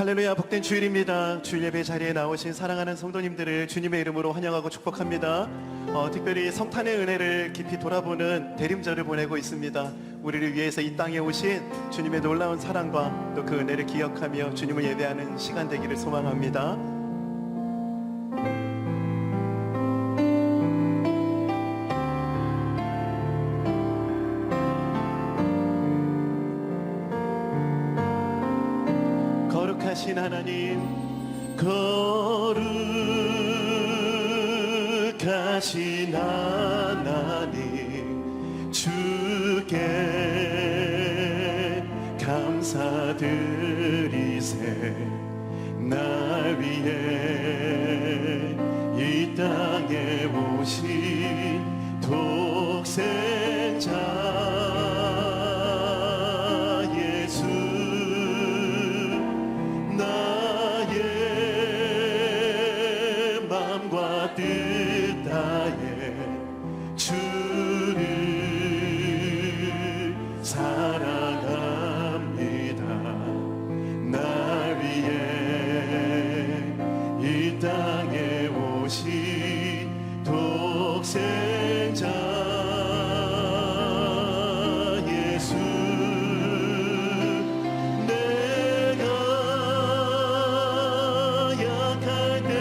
할렐루야, 복된 주일입니다. 주일 예배 자리에 나오신 사랑하는 성도님들을 주님의 이름으로 환영하고 축복합니다. 특별히 성탄의 은혜를 깊이 돌아보는 대림절을 보내고 있습니다. 우리를 위해서 이 땅에 오신 주님의 놀라운 사랑과 또 그 은혜를 기억하며 주님을 예배하는 시간 되기를 소망합니다. 거룩하신 하나님, 거룩하신 하나님, 주께 감사드리세. 날 위해 이 땅에 오신 독생자 뜻 다해 주를 사랑합니다. 날 위해 이 땅에 오신 독생자 예수, 내가 약할 때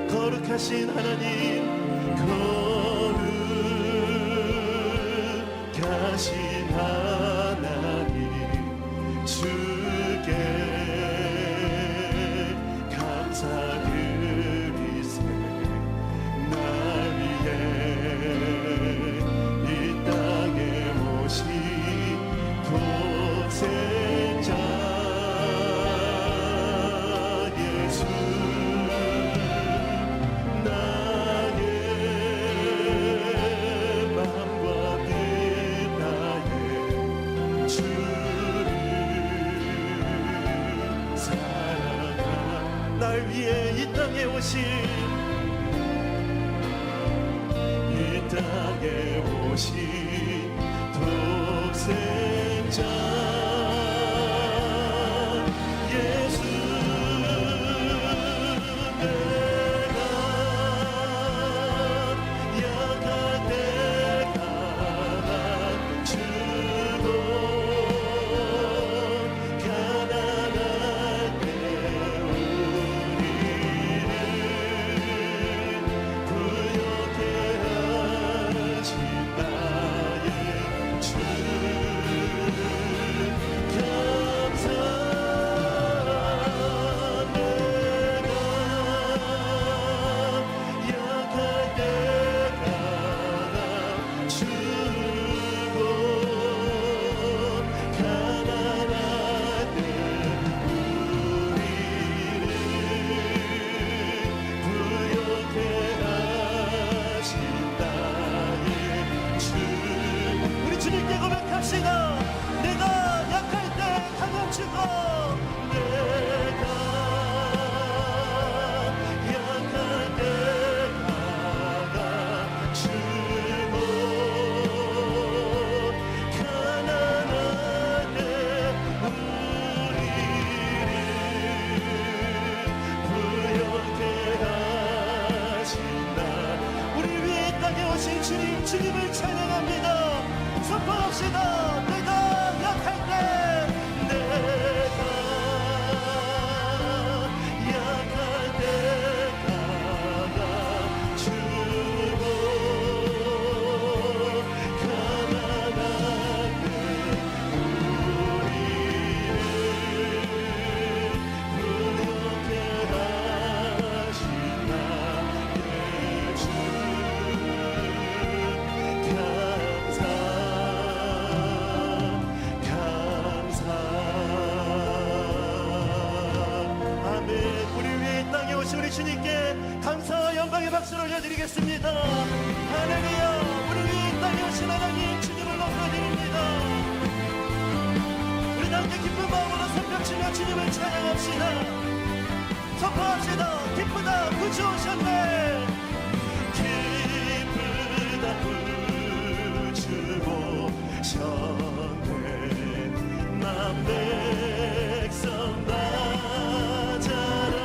거룩하신 하나님, 거룩하신 하나님, 주께 감사드리세. 날 위해 이 땅에 오신 독생자 예수, 날 위해 이 땅에 오신, 이 땅에 오신 독생자 예수, 내가 약할 때 감추고 가난할 때 도와주신 우리 주님께 감사와 영광의 박수를 올려드리겠습니다. 할렐루야. 우리 위에 이 땅에 오신 하나님 주님을 높여드립니다. 우리 함께 기쁜 마음으로 손뼉치며 주님을 찬양합시다. 선포합시다. 기쁘다 구주 오셨네. 기쁘다 구주 오셨네. 남 백성 맞아라.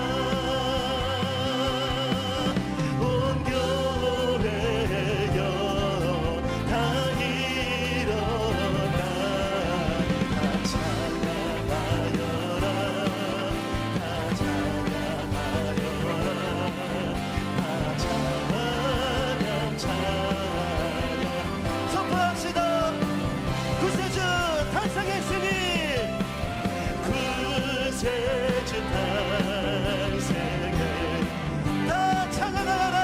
온 교회여 다 일어나 다 찬양하여라. 다 찬양하여라. 다 찬양 선포합시다. 구세주 탄생했으니 구세주 탄생에 다 찬양하라.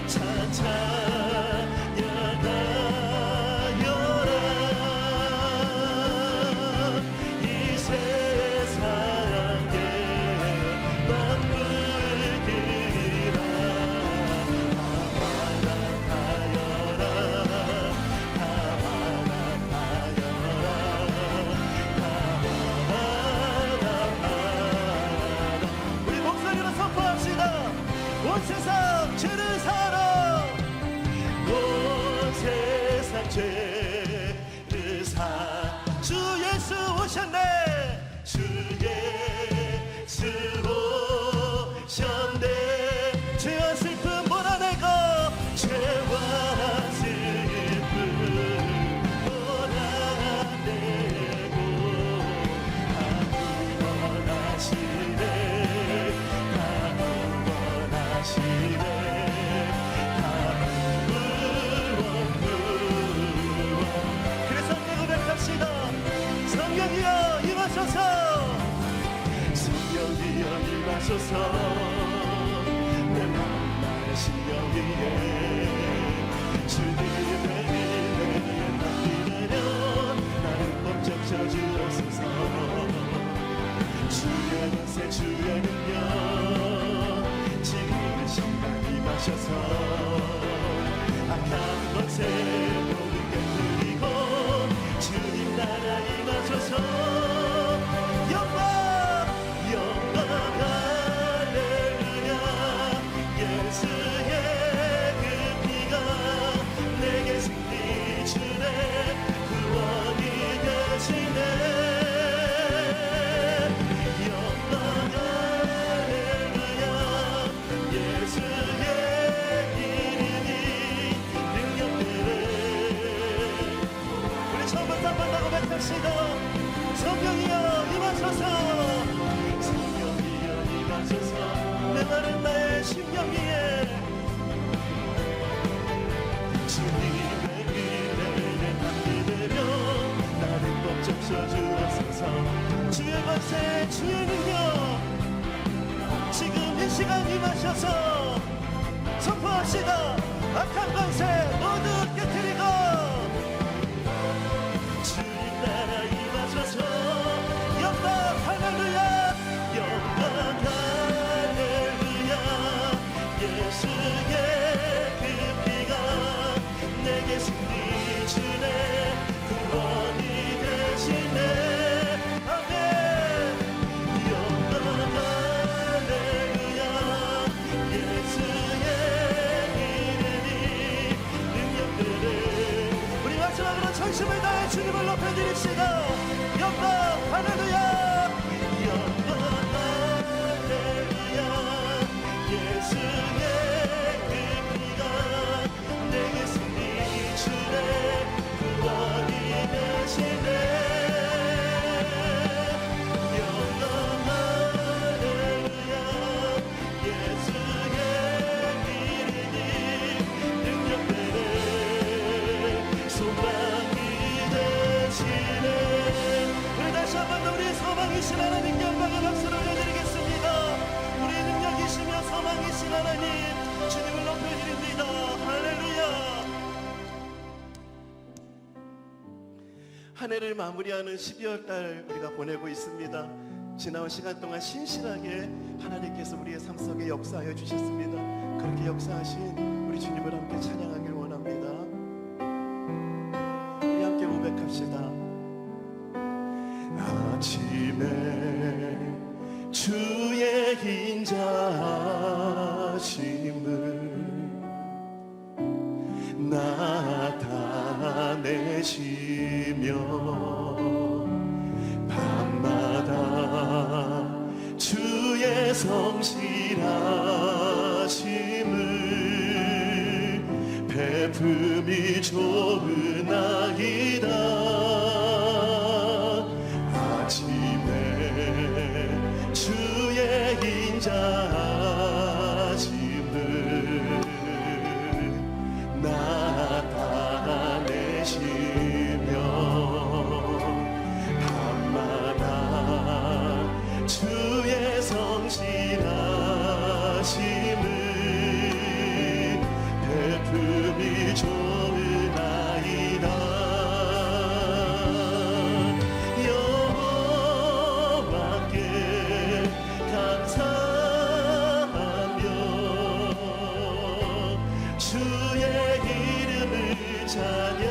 찬양하여라. 이 세상에 만물들아 환영하여라. 우리 목소리로 선포합시다. 온 세상 죄를 사하라. 온 세상 죄를 사. 주 예수 오셨네. 주 예수 오셨네. 죄와 슬픔 몰아내고 죄와 슬픔 몰아내고 다 구원하시네. 다 구원하시네. 다 구원. 그래서 고백합시다. 성령이여 임하소서. 성령이여 임하소서. 내 마음날 신령 위에 주님의 은혜에 맡기면 나를 꼭 적셔주옵소서. 주의 권세 주의 능력 지금 이 시간 임하셔서 악한 권세 모든 깨뜨리고 주님 나라 임하소서. 영광 영광 할렐루야. 예수의 그 피가 내게 승리 주네. 구원이 되시네. 영광 할렐루야. 예수의 이름이 능력되네. 우리 처음부터 한 번 더 고백합시다. 성령이여 임하소서. 성령이여 임하소서. 메마른 나의 심령 위에 주님의 은혜에 담기되며 나를 꼭 적셔주옵소서. 주의 권세 주의 능력 지금 이 시간 임하셔서 선포합시다. 악한 권세 모두 깨뜨리고 주님 나라 임하소서. 영광 할렐루야. 영광 할렐루야. 예수의 그 피가 내게 승리 주네. 구원이 되시네. 아멘. 영광 할렐루야. 예수의 이름이 능력되네. 우리 마지막으로 전심을 다해 주님을 높여드립시다. 영광 할렐루야. 영광 할렐루야. 예수의 그 피가 내게 승리 주네. 구원이 되시네. 영광 할렐루야. 예수의 이름이 능력되네. 소망이 되시네. 우리 다시 한 번 더 우리 소망이신 하나님께 영광의 박수를 올려드리겠습니다. 우리 능력이시며 소망이신 하나님 주님을 높여드립니다. 할렐루야. 한 해를 마무리하는 12월 달 우리가 보내고 있습니다. 지나온 시간 동안 신실하게 하나님께서 우리의 삶 속에 역사하여 주셨습니다. 그렇게 역사하신 우리 주님을 함께 찬양하길 원합니다. 우리 함께 고백합시다. 아침에 주의 인자하심을 나타내시며 밤마다 주의 성실하심을 베품이 좋으나이다. 아침에 주의 인자하심을 나타내시며 밤마다 주의 성실하심을 베품이 좋으나이다. 여호와께 감사하며 주의 이름을 찬양.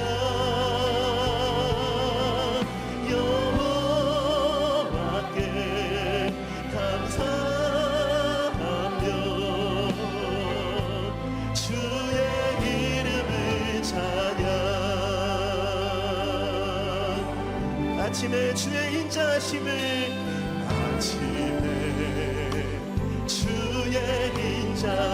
여호와께 감사하며 주의 이름을 찬양. 아침에 주의 인자하심을 아침에 주의 인자하심을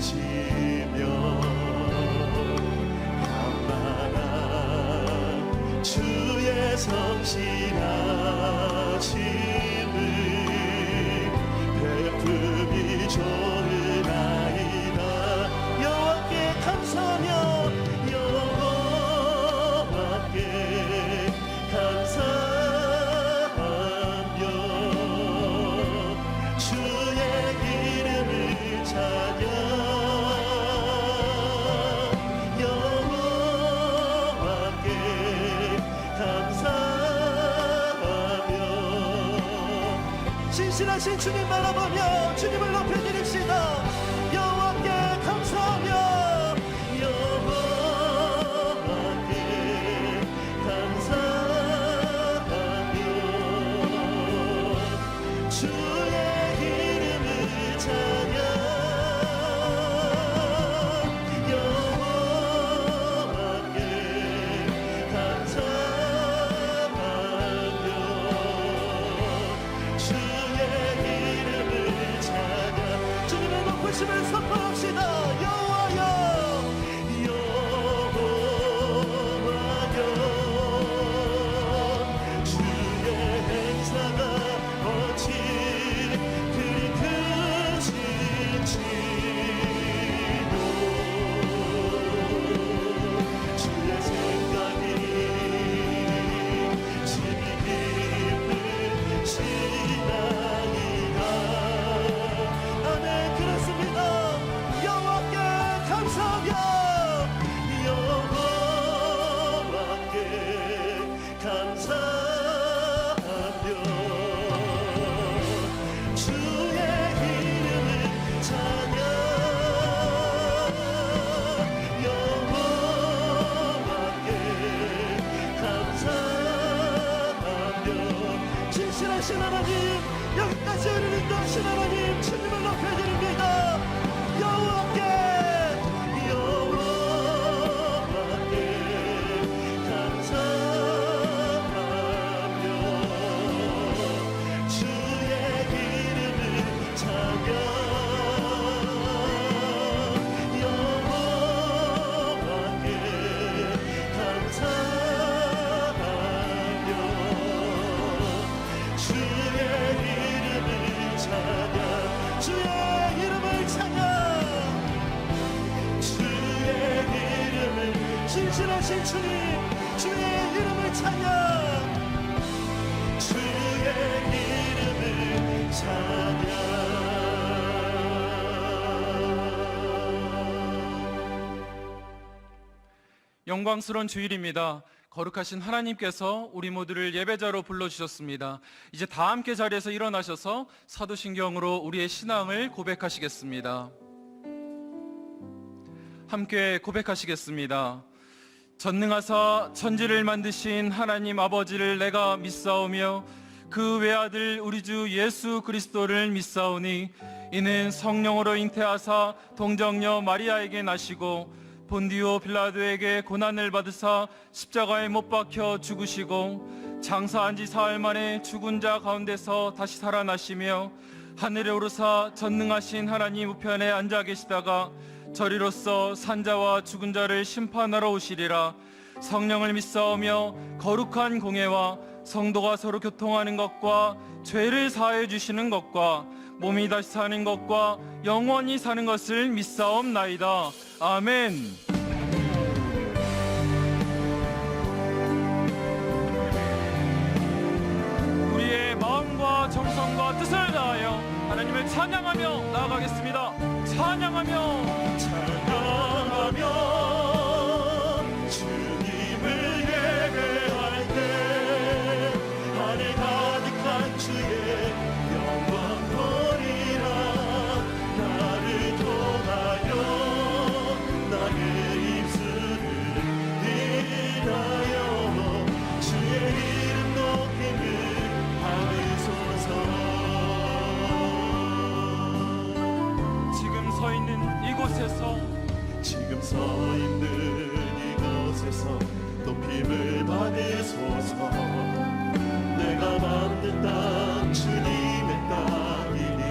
나타내시며 밤마다 주의 성실하심을 베품이 좋으나이다. 여호와께 감사하며 여호와께 감사하며 주의 이름을 찬양. 여호와께 감사하며 신실하신 주님 바라보며 주님을 높여드립시다. 여호와께 감사하며 여호와께 감사하며 주의 이름을 찬양. 여호와께 감사하며 주의 이름을 찬양. 주님의 높으심을 선포합시다. 여호와여 여호와여 주의 행사가 어찌 그리 크신지도 주의 생각이 심히 깊으시나이다. 아멘. 그렇습니다. 여호와께 감사하며 여호와께 감사하며 주의 이름을 찬양. 여호와께 감사하며 진실하신 하나님, 여기까지 우리를 인도하신 하나님, 주님을 높여드립니다. 여호와께 여호와께 감사하며 주의 이름을 찬양. 여호와께 감사하며 주의 이름을 찬양. 주의 이름을 찬양. 주의 이름을 진실하신 주님, 주의 이름을 찬양. 주의 이름을 찬양. 영광스러운 주일입니다. 거룩하신 하나님께서 우리 모두를 예배자로 불러주셨습니다. 이제 다 함께 자리에서 일어나셔서 사도신경으로 우리의 신앙을 고백하시겠습니다. 함께 고백하시겠습니다. 전능하사 천지를 만드신 하나님 아버지를 내가 믿사오며 그 외아들 우리 주 예수 그리스도를 믿사오니 이는 성령으로 잉태하사 동정녀 마리아에게 나시고 본디오 빌라도에게 고난을 받으사 십자가에 못 박혀 죽으시고 장사한 지 사흘 만에 죽은 자 가운데서 다시 살아나시며 하늘에 오르사 전능하신 하나님 우편에 앉아 계시다가 저리로서 산자와 죽은 자를 심판하러 오시리라. 성령을 믿사오며 거룩한 공예와 성도가 서로 교통하는 것과 죄를 사하여 주시는 것과 몸이 다시 사는 것과 영원히 사는 것을 믿사옵나이다. 아멘. 우리의 마음과 정성과 뜻을 다하여 하나님을 찬양하며 나아가겠습니다. 찬양하며 주님을 예배할 때 하늘 가득한 주의 영광 보리라. 나를 통하여 나의 입술을 인하여 주의 이름 높임을 하소서. 지금 서 있는 이곳에서 높임을 받으소서. 내가 만든 땅 주님의 땅이니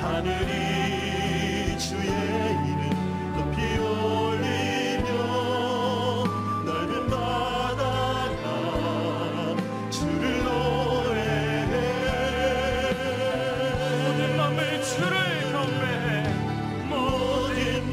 하늘이 주의 이름 높이 올리며 넓은 바다가 주를 노래해. 모든 맘을 주를 경배해. 모든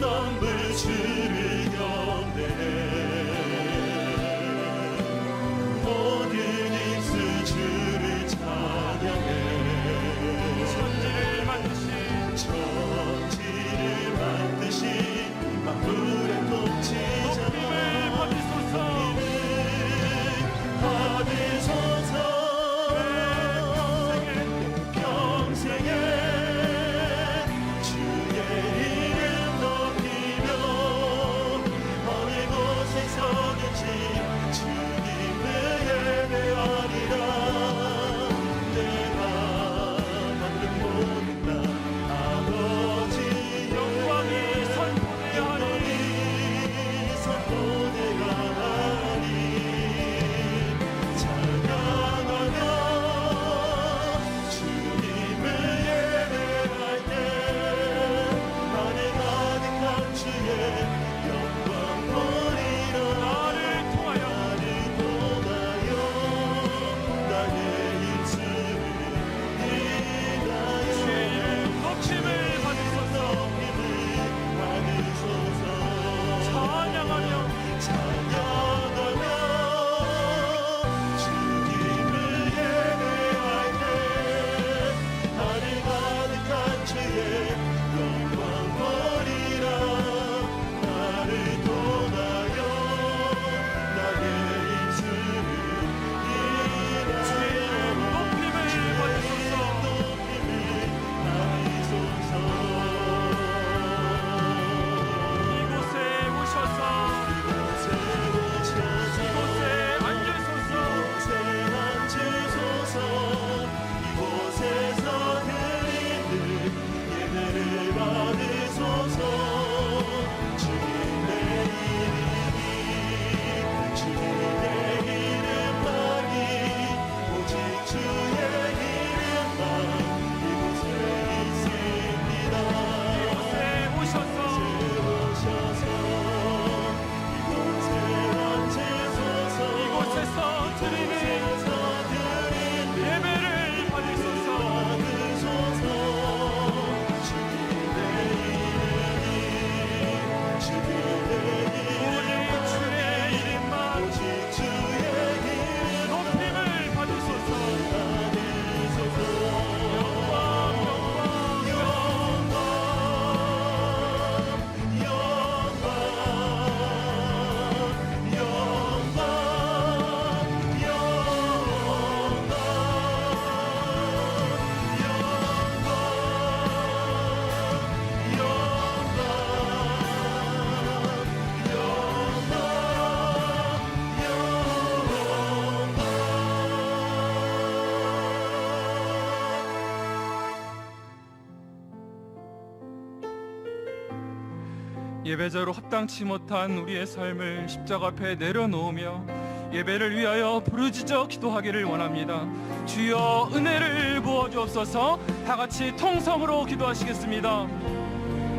예배자로 합당치 못한 우리의 삶을 십자가 앞에 내려놓으며 예배를 위하여 부르짖어 기도하기를 원합니다. 주여 은혜를 부어주옵소서. 다 같이 통성으로 기도하시겠습니다.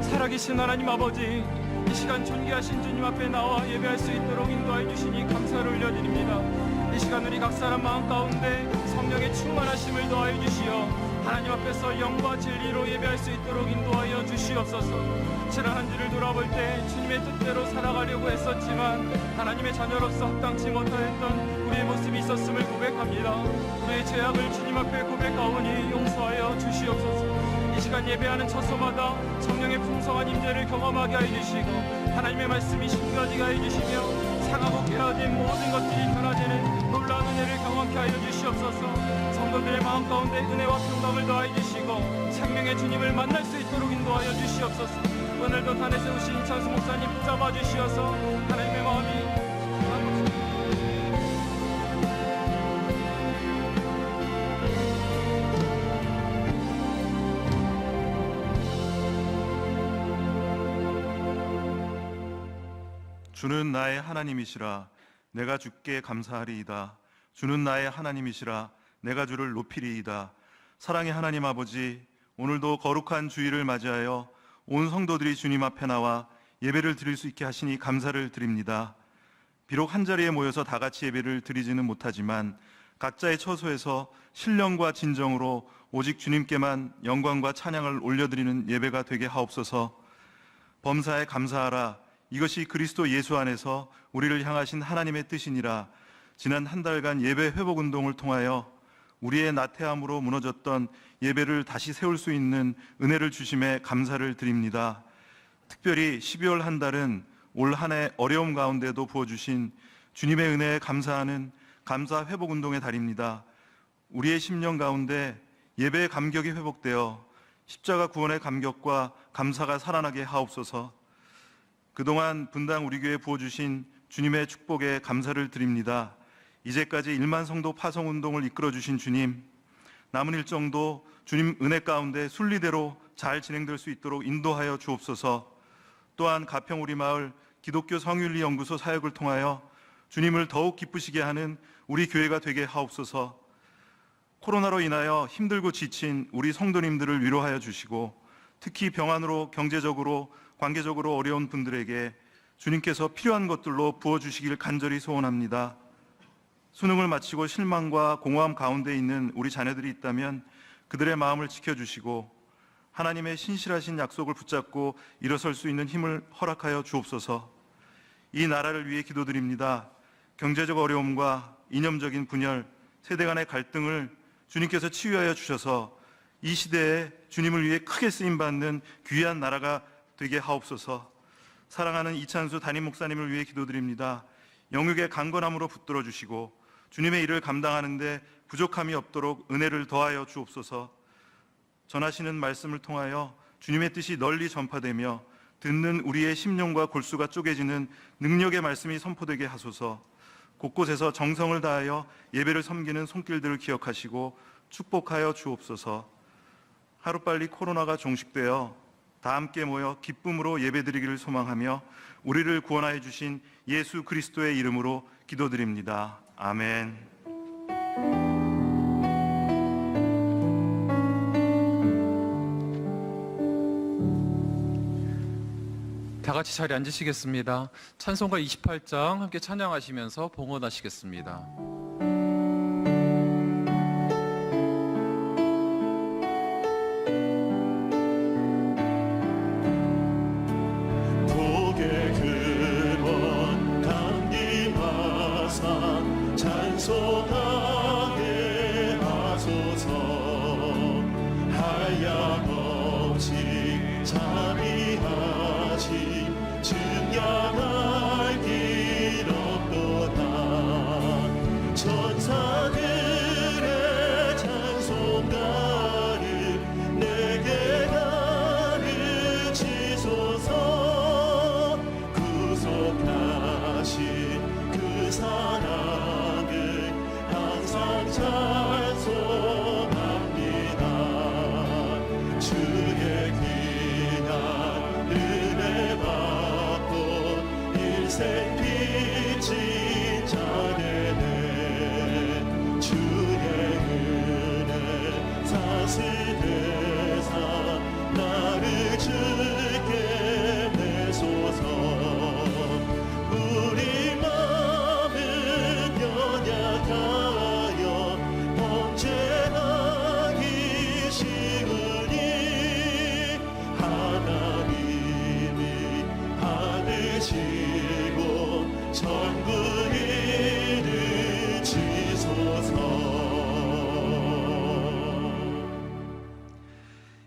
살아계신 하나님 아버지, 이 시간 존귀하신 주님 앞에 나와 예배할 수 있도록 인도하여 주시니 감사를 올려드립니다. 이 시간 우리 각 사람 마음 가운데 성령의 충만하심을 더하여 주시어 하나님 앞에서 영과 진리로 예배할 수 있도록 인도하여 주시옵소서. 지난 한 주를 돌아볼 때 주님의 뜻대로 살아가려고 했었지만 하나님의 자녀로서 합당치 못하였던 우리의 모습이 있었음을 고백합니다. 우리의 죄악을 주님 앞에 고백하오니 용서하여 주시옵소서. 이 시간 예배하는 처소마다 성령의 풍성한 임재를 경험하게 하여 주시고 하나님의 말씀이 심겨지게 하여 주시며 상하고 깨어진 모든 것들이 변화되는 놀라운 은혜를 경험케 하여 주시옵소서. 성도들의 마음 가운데 은혜와 평강을 더하여 주시고 생명의 주님을 만날 수 있도록 인도하여 주시옵소서. 오늘도 단에 세우신 이찬수 목사님 붙잡아 주시어서 하나님의 마음이 주는 나의 하나님이시라 내가 주께 감사하리이다. 주는 나의 하나님이시라 내가 주를 높이리이다. 사랑의 하나님 아버지, 오늘도 거룩한 주일을 맞이하여 온 성도들이 주님 앞에 나와 예배를 드릴 수 있게 하시니 감사를 드립니다. 비록 한자리에 모여서 다 같이 예배를 드리지는 못하지만 각자의 처소에서 신령과 진정으로 오직 주님께만 영광과 찬양을 올려드리는 예배가 되게 하옵소서. 범사에 감사하라. 이것이 그리스도 예수 안에서 우리를 향하신 하나님의 뜻이니라. 지난 한 달간 예배 회복 운동을 통하여 우리의 나태함으로 무너졌던 예배를 다시 세울 수 있는 은혜를 주심에 감사를 드립니다. 특별히 12월 한 달은 올 한 해 어려움 가운데도 부어주신 주님의 은혜에 감사하는 감사 회복 운동의 달입니다. 우리의 심령 가운데 예배의 감격이 회복되어 십자가 구원의 감격과 감사가 살아나게 하옵소서. 그동안 분당 우리 교회에 부어주신 주님의 축복에 감사를 드립니다. 이제까지 1만 성도 파송 운동을 이끌어 주신 주님, 남은 일정도 주님 은혜 가운데 순리대로 잘 진행될 수 있도록 인도하여 주옵소서. 또한 가평 우리 마을 기독교 성윤리 연구소 사역을 통하여 주님을 더욱 기쁘시게 하는 우리 교회가 되게 하옵소서. 코로나로 인하여 힘들고 지친 우리 성도님들을 위로하여 주시고 특히 병환으로 경제적으로 관계적으로 어려운 분들에게 주님께서 필요한 것들로 부어주시길 간절히 소원합니다. 수능을 마치고 실망과 공허함 가운데 있는 우리 자녀들이 있다면 그들의 마음을 지켜주시고 하나님의 신실하신 약속을 붙잡고 일어설 수 있는 힘을 허락하여 주옵소서. 이 나라를 위해 기도드립니다. 경제적 어려움과 이념적인 분열, 세대 간의 갈등을 주님께서 치유하여 주셔서 이 시대에 주님을 위해 크게 쓰임받는 귀한 나라가 되게 하옵소서. 사랑하는 이찬수 담임 목사님을 위해 기도드립니다. 영육의 강건함으로 붙들어 주시고 주님의 일을 감당하는 데 부족함이 없도록 은혜를 더하여 주옵소서. 전하시는 말씀을 통하여 주님의 뜻이 널리 전파되며 듣는 우리의 심령과 골수가 쪼개지는 능력의 말씀이 선포되게 하소서. 곳곳에서 정성을 다하여 예배를 섬기는 손길들을 기억하시고 축복하여 주옵소서. 하루빨리 코로나가 종식되어 다 함께 모여 기쁨으로 예배드리기를 소망하며 우리를 구원하여 주신 예수 그리스도의 이름으로 기도드립니다. 아멘. 다 같이 자리에 앉으시겠습니다. 찬송가 28장 함께 찬양하시면서 봉헌하시겠습니다. 찬송하게 하소서. 한량없이 자비하신 증량할 길 없도다. 천사들의 찬송가를 내게 가르치소서. 구속하신 그 사랑을 빚진 자네네 주의 은혜 사슬대사 나를 주께 내소서 우리 마음은 연약하여 범죄하기 쉬우니 하나님이 받으시고 천국에 이르시소서.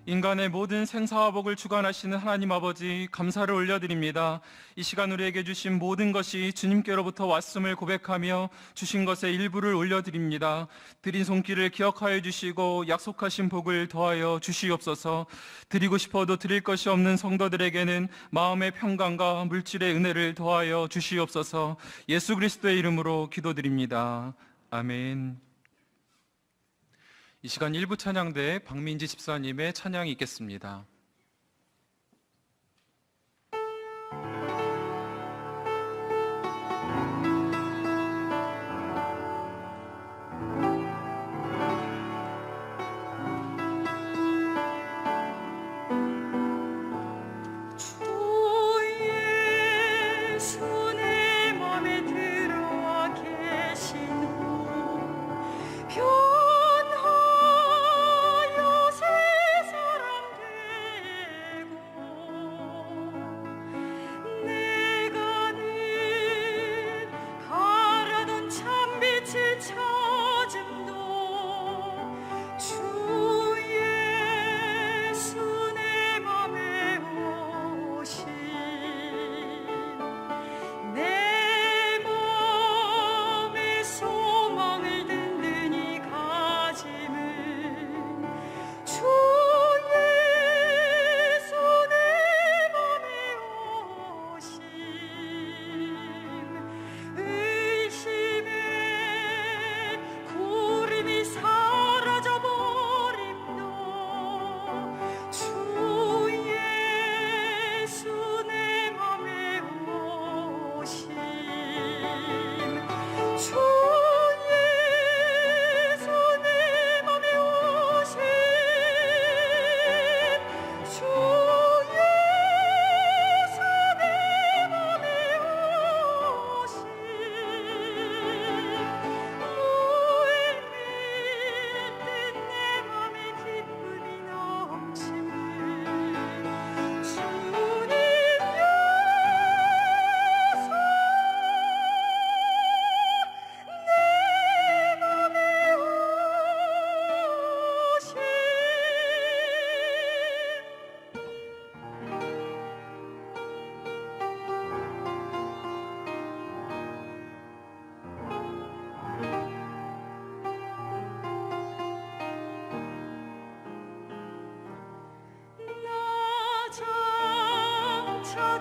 인간의 모든 생사와 복을 주관하시는 하나님 아버지, 감사를 올려드립니다. 이 시간 우리에게 주신 모든 것이 주님께로부터 왔음을 고백하며 주신 것의 일부를 올려드립니다. 드린 손길을 기억하여 주시고 약속하신 복을 더하여 주시옵소서. 드리고 싶어도 드릴 것이 없는 성도들에게는 마음의 평강과 물질의 은혜를 더하여 주시옵소서. 예수 그리스도의 이름으로 기도드립니다. 아멘. 이 시간 일부 찬양대 박민지 집사님의 찬양이 있겠습니다.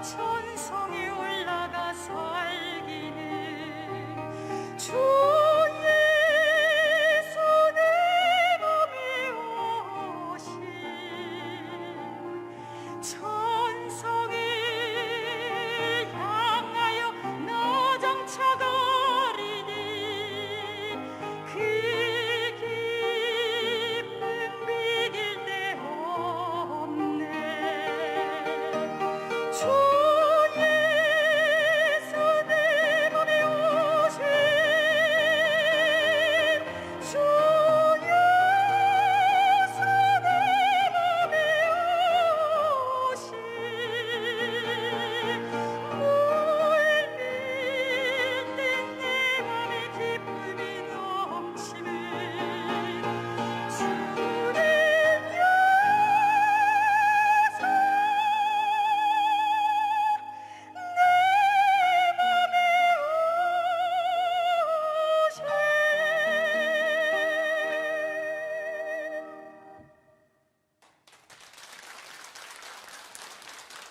천성에 올라가 살기는 주 예수 내 맘에 오신 천성을 향하여 나정차 거리니 그 기쁨 비길 데 없네. 주 예수 내 맘에 오신 주 예수 내 맘에 오신 물밀 땐 내 맘에 기쁨이 넘치는 주님 예수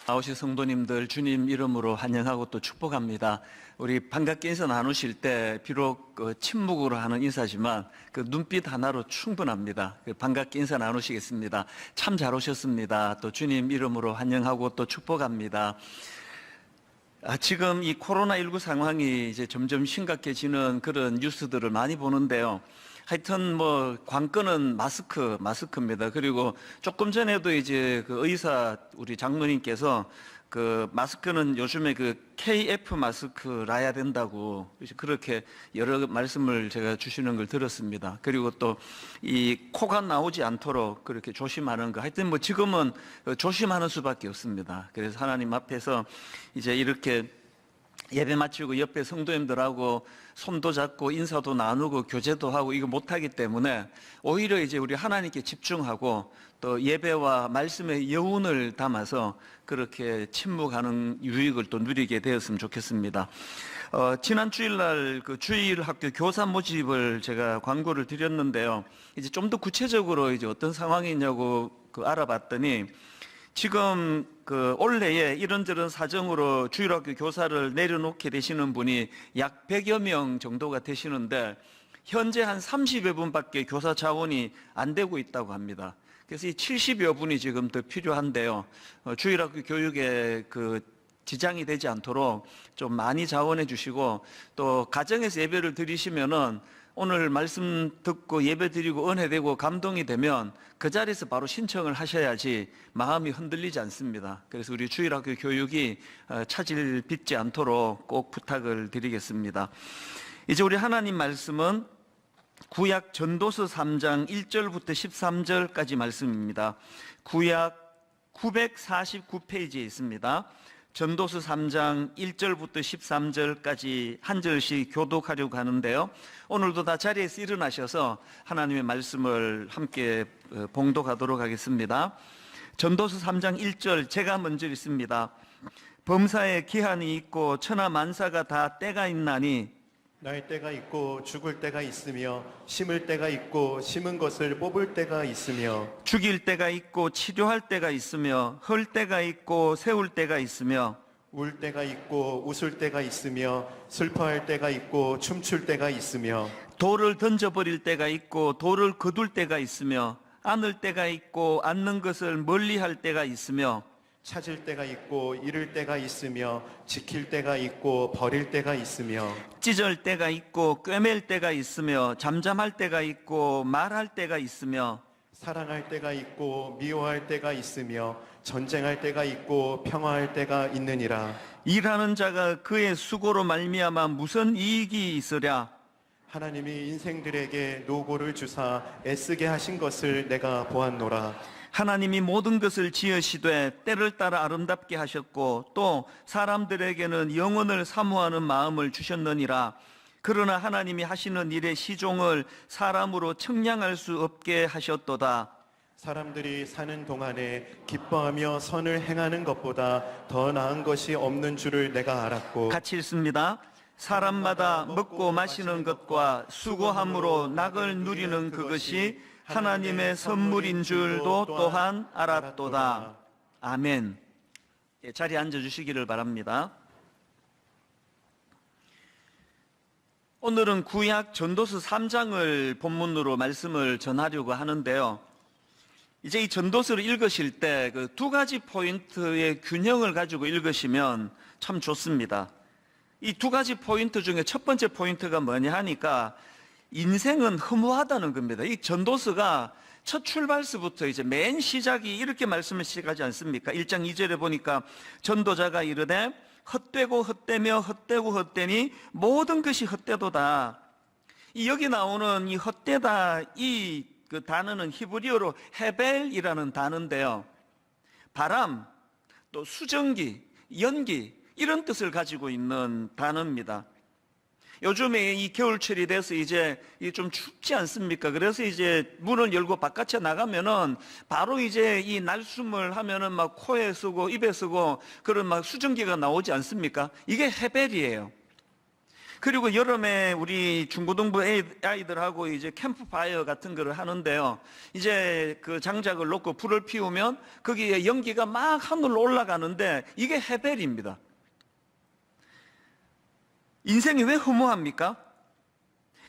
나오신 성도님들 주님 이름으로 환영하고 또 축복합니다. 우리 반갑게 인사 나누실 때 비록 침묵으로 하는 인사지만 그 눈빛 하나로 충분합니다. 반갑게 인사 나누시겠습니다. 참 잘 오셨습니다. 또 주님 이름으로 환영하고 또 축복합니다. 지금 이 코로나19 상황이 이제 점점 심각해지는 그런 뉴스들을 많이 보는데요. 하여튼 뭐 관건은 마스크입니다. 그리고 조금 전에도 이제 그 의사 우리 장로님께서 그 마스크는 요즘에 그 KF 마스크라야 된다고 그렇게 여러 말씀을 제가 주시는 걸 들었습니다. 그리고 또 이 코가 나오지 않도록 그렇게 조심하는 거. 하여튼 뭐 지금은 조심하는 수밖에 없습니다. 그래서 하나님 앞에서 이제 이렇게 예배 마치고 옆에 성도님들하고 손도 잡고 인사도 나누고 교제도 하고 이거 못하기 때문에 오히려 이제 우리 하나님께 집중하고 또 예배와 말씀의 여운을 담아서 그렇게 침묵하는 유익을 또 누리게 되었으면 좋겠습니다. 지난 주일날 그 주일학교 교사 모집을 제가 광고를 드렸는데요. 이제 좀 더 구체적으로 이제 어떤 상황이냐고 알아봤더니 지금 그 올해에 이런저런 사정으로 주일학교 교사를 내려놓게 되시는 분이 약 100여 명 정도가 되시는데 현재 한 30여 분밖에 교사 자원이 안 되고 있다고 합니다. 그래서 이 70여 분이 지금 더 필요한데요. 주일학교 교육에 그 지장이 되지 않도록 좀 많이 자원해 주시고 또 가정에서 예배를 드리시면은 오늘 말씀 듣고 예배 드리고 은혜되고 감동이 되면 그 자리에서 바로 신청을 하셔야지 마음이 흔들리지 않습니다. 그래서 우리 주일학교 교육이 차질 빚지 않도록 꼭 부탁을 드리겠습니다. 이제 우리 하나님 말씀은 구약 전도서 3장 1절부터 13절까지 말씀입니다. 구약 949페이지에 있습니다. 전도서 3장 1절부터 13절까지 한 절씩 교독하려고 하는데요. 오늘도 다 자리에서 일어나셔서 하나님의 말씀을 함께 봉독하도록 하겠습니다. 전도서 3장 1절 제가 먼저 읽습니다. 범사에 기한이 있고 천하 만사가 다 때가 있나니 날 때가 있고 죽을 때가 있으며 심을 때가 있고 심은 것을 뽑을 때가 있으며 죽일 때가 있고 치료할 때가 있으며 헐 때가 있고 세울 때가 있으며 울 때가 있고 웃을 때가 있으며 슬퍼할 때가 있고 춤출 때가 있으며 돌을 던져버릴 때가 있고 돌을 거둘 때가 있으며 안을 때가 있고 안는 것을 멀리할 때가 있으며 찾을 때가 있고 잃을 때가 있으며 지킬 때가 있고 버릴 때가 있으며 찢을 때가 있고 꿰맬 때가 있으며 잠잠할 때가 있고 말할 때가 있으며 사랑할 때가 있고 미워할 때가 있으며 전쟁할 때가 있고 평화할 때가 있느니라. 일하는 자가 그의 수고로 말미암아 무슨 이익이 있으랴. 하나님이 인생들에게 노고를 주사 애쓰게 하신 것을 내가 보았노라. 하나님이 모든 것을 지으시되 때를 따라 아름답게 하셨고 또 사람들에게는 영원을 사모하는 마음을 주셨느니라. 그러나 하나님이 하시는 일의 시종을 사람으로 측량할 수 없게 하셨도다. 사람들이 사는 동안에 기뻐하며 선을 행하는 것보다 더 나은 것이 없는 줄을 내가 알았고 같이 읽습니다. 사람마다 먹고 마시는 것과 수고함으로 낙을 누리는 그것이 하나님의 선물인 줄도 또한 알았도다. 아멘. 자리에 앉아주시기를 바랍니다. 오늘은 구약 전도서 3장을 본문으로 말씀을 전하려고 하는데요. 이제 이 전도서를 읽으실 때 그 두 가지 포인트의 균형을 가지고 읽으시면 참 좋습니다. 이 두 가지 포인트 중에 첫 번째 포인트가 뭐냐 하니까 인생은 허무하다는 겁니다. 이 전도서가 첫 출발서부터 이제 맨 시작이 이렇게 말씀을 시작하지 않습니까? 1장 2절에 보니까 전도자가 이르되 헛되고 헛되며 헛되고 헛되니 모든 것이 헛되도다. 이 여기 나오는 이 헛되다 이 그 단어는 히브리어로 헤벨이라는 단어인데요. 바람, 또 수증기, 연기 이런 뜻을 가지고 있는 단어입니다. 요즘에 이 겨울철이 돼서 이제 좀 춥지 않습니까? 그래서 이제 문을 열고 바깥에 나가면은 바로 이제 이 날숨을 하면은 막 코에 쓰고 입에 쓰고 그런 막 수증기가 나오지 않습니까? 이게 헤벨이에요. 그리고 여름에 우리 중고등부 아이들하고 이제 캠프파이어 같은 거를 하는데요. 이제 그 장작을 놓고 불을 피우면 거기에 연기가 막 하늘로 올라가는데 이게 헤벨입니다. 인생이 왜 허무합니까?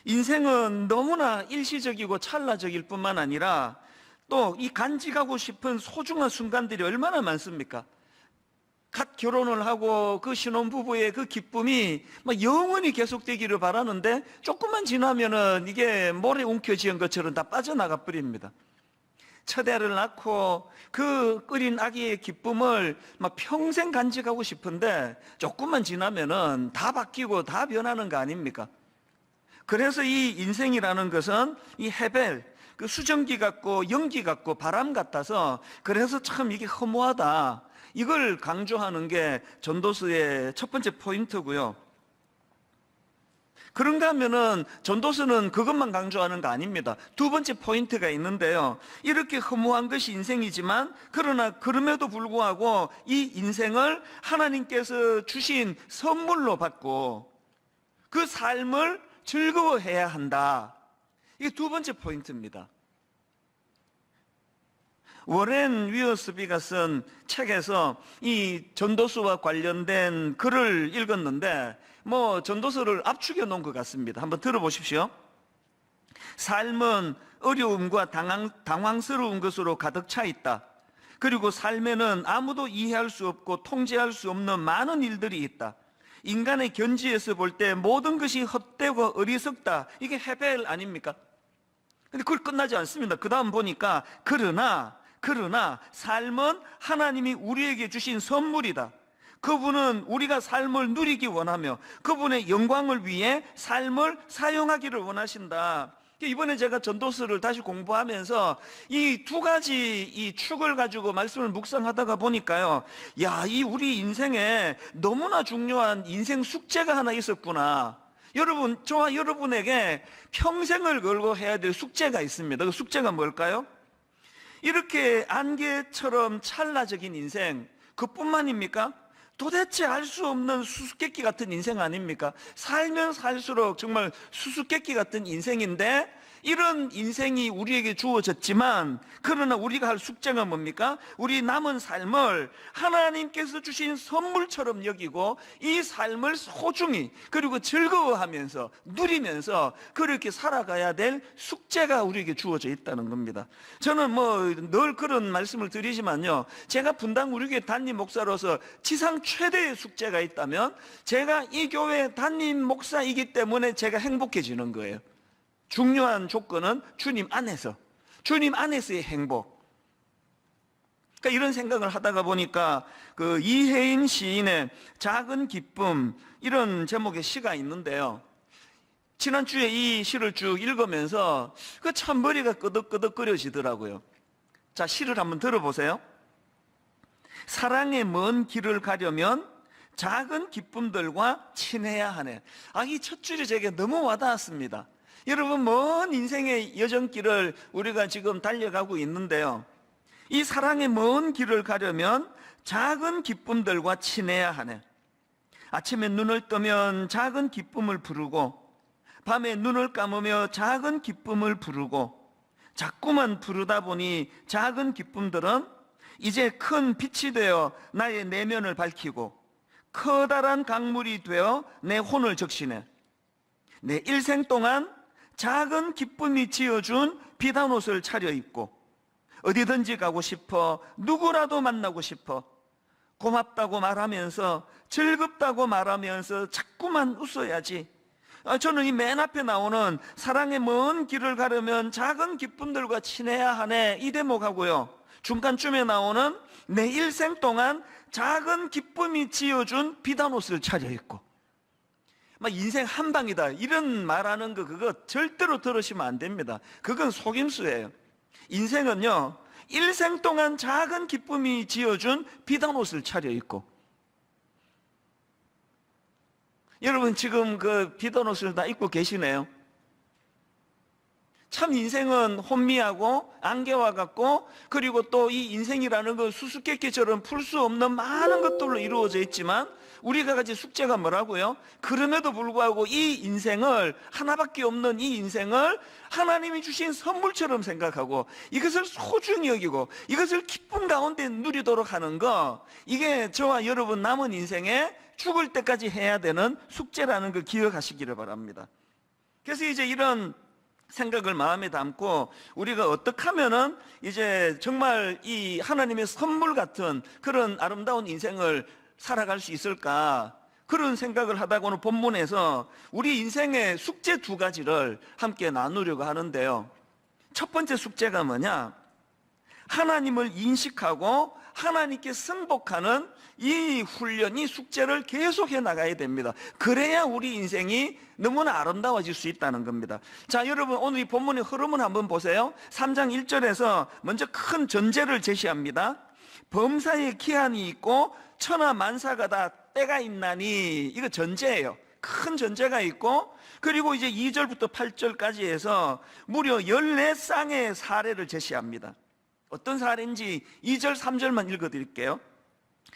인생은 너무나 일시적이고 찰나적일 뿐만 아니라 또 이 간직하고 싶은 소중한 순간들이 얼마나 많습니까? 갓 결혼을 하고 그 신혼부부의 그 기쁨이 막 영원히 계속되기를 바라는데 조금만 지나면은 이게 모래 움켜쥐은 것처럼 다 빠져나가 버립니다. 첫 애를 낳고 그 끓인 아기의 기쁨을 막 평생 간직하고 싶은데 조금만 지나면은 다 바뀌고 다 변하는 거 아닙니까? 그래서 이 인생이라는 것은 이 헤벨, 그 수증기 같고 연기 같고 바람 같아서 그래서 참 이게 허무하다. 이걸 강조하는 게 전도서의 첫 번째 포인트고요. 그런가 하면은 전도서는 그것만 강조하는 거 아닙니다. 두 번째 포인트가 있는데요. 이렇게 허무한 것이 인생이지만 그러나 그럼에도 불구하고 이 인생을 하나님께서 주신 선물로 받고 그 삶을 즐거워해야 한다. 이게 두 번째 포인트입니다. 워렌 위어스비가 쓴 책에서 이 전도서와 관련된 글을 읽었는데 전도서를 압축해 놓은 것 같습니다. 한번 들어보십시오. 삶은 어려움과 당황스러운 것으로 가득 차 있다. 그리고 삶에는 아무도 이해할 수 없고 통제할 수 없는 많은 일들이 있다. 인간의 견지에서 볼 때 모든 것이 헛되고 어리석다. 이게 헤벨 아닙니까? 근데 그걸 끝나지 않습니다. 그 다음 보니까 그러나 삶은 하나님이 우리에게 주신 선물이다. 그분은 우리가 삶을 누리기 원하며 그분의 영광을 위해 삶을 사용하기를 원하신다. 이번에 제가 전도서를 다시 공부하면서 이 두 가지 이 축을 가지고 말씀을 묵상하다가 보니까요. 야, 이 우리 인생에 너무나 중요한 인생 숙제가 하나 있었구나. 여러분, 저와 여러분에게 평생을 걸고 해야 될 숙제가 있습니다. 그 숙제가 뭘까요? 이렇게 안개처럼 찰나적인 인생, 그뿐만입니까? 도대체 알 수 없는 수수께끼 같은 인생 아닙니까? 살면 살수록 정말 수수께끼 같은 인생인데 이런 인생이 우리에게 주어졌지만 그러나 우리가 할 숙제가 뭡니까? 우리 남은 삶을 하나님께서 주신 선물처럼 여기고 이 삶을 소중히 그리고 즐거워하면서 누리면서 그렇게 살아가야 될 숙제가 우리에게 주어져 있다는 겁니다. 저는 늘 그런 말씀을 드리지만요, 제가 분당 우리 교회 담임 목사로서 지상 최대의 숙제가 있다면 제가 이 교회 담임 목사이기 때문에 제가 행복해지는 거예요. 중요한 조건은 주님 안에서의 행복. 그러니까 이런 생각을 하다가 보니까 그 이혜인 시인의 작은 기쁨, 이런 제목의 시가 있는데요. 지난주에 이 시를 쭉 읽으면서 그 참 머리가 끄덕끄덕거려지더라고요. 자, 시를 한번 들어보세요. 사랑의 먼 길을 가려면 작은 기쁨들과 친해야 하네. 이 첫 줄이 제게 너무 와닿았습니다. 여러분, 먼 인생의 여정길을 우리가 지금 달려가고 있는데요. 이 사랑의 먼 길을 가려면 작은 기쁨들과 친해야 하네. 아침에 눈을 뜨면 작은 기쁨을 부르고 밤에 눈을 감으며 작은 기쁨을 부르고 자꾸만 부르다 보니 작은 기쁨들은 이제 큰 빛이 되어 나의 내면을 밝히고 커다란 강물이 되어 내 혼을 적시네. 내 일생 동안 작은 기쁨이 지어준 비단 옷을 차려입고 어디든지 가고 싶어, 누구라도 만나고 싶어, 고맙다고 말하면서 즐겁다고 말하면서 자꾸만 웃어야지. 저는 이 맨 앞에 나오는 사랑의 먼 길을 가려면 작은 기쁨들과 친해야 하네, 이 대목하고요, 중간쯤에 나오는 내 일생 동안 작은 기쁨이 지어준 비단 옷을 차려입고 인생 한방이다, 이런 말하는 거 그거 절대로 들으시면 안 됩니다. 그건 속임수예요. 인생은요, 일생 동안 작은 기쁨이 지어준 비단 옷을 차려입고, 여러분 지금 그 비단 옷을 다 입고 계시네요. 참 인생은 혼미하고 안개와 같고 그리고 또 이 인생이라는 건 수수께끼처럼 풀 수 없는 많은 것들로 이루어져 있지만 우리가 가진 숙제가 뭐라고요? 그럼에도 불구하고 이 인생을, 하나밖에 없는 이 인생을 하나님이 주신 선물처럼 생각하고 이것을 소중히 여기고 이것을 기쁨 가운데 누리도록 하는 거, 이게 저와 여러분 남은 인생에 죽을 때까지 해야 되는 숙제라는 걸 기억하시기를 바랍니다. 그래서 이제 이런 생각을 마음에 담고 우리가 어떻게 하면은 이제 정말 이 하나님의 선물 같은 그런 아름다운 인생을 살아갈 수 있을까? 그런 생각을 하다고는 본문에서 우리 인생의 숙제 두 가지를 함께 나누려고 하는데요. 첫 번째 숙제가 뭐냐? 하나님을 인식하고 하나님께 승복하는 이 훈련, 이 숙제를 계속해 나가야 됩니다. 그래야 우리 인생이 너무나 아름다워질 수 있다는 겁니다. 자, 여러분, 오늘 이 본문의 흐름을 한번 보세요. 3장 1절에서 먼저 큰 전제를 제시합니다. 범사에 기한이 있고 천하 만사가 다 때가 있나니, 이거 전제예요. 큰 전제가 있고, 그리고 이제 2절부터 8절까지 해서 무려 14쌍의 사례를 제시합니다. 어떤 사례인지 2절 3절만 읽어드릴게요.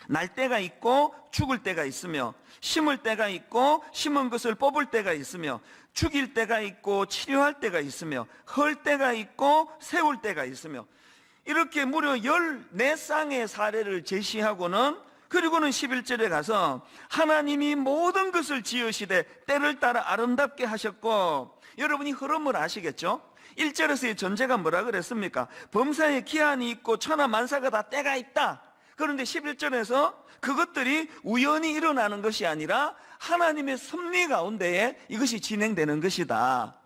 날 때가 있고 죽을 때가 있으며, 심을 때가 있고 심은 것을 뽑을 때가 있으며, 죽일 때가 있고 치료할 때가 있으며, 헐 때가 있고 세울 때가 있으며, 이렇게 무려 14쌍의 사례를 제시하고는, 그리고는 11절에 가서 하나님이 모든 것을 지으시되 때를 따라 아름답게 하셨고, 여러분이 흐름을 아시겠죠? 1절에서의 전제가 뭐라 그랬습니까? 범사에 기한이 있고 천하 만사가 다 때가 있다. 그런데 11절에서 그것들이 우연히 일어나는 것이 아니라 하나님의 섭리 가운데에 이것이 진행되는 것이다.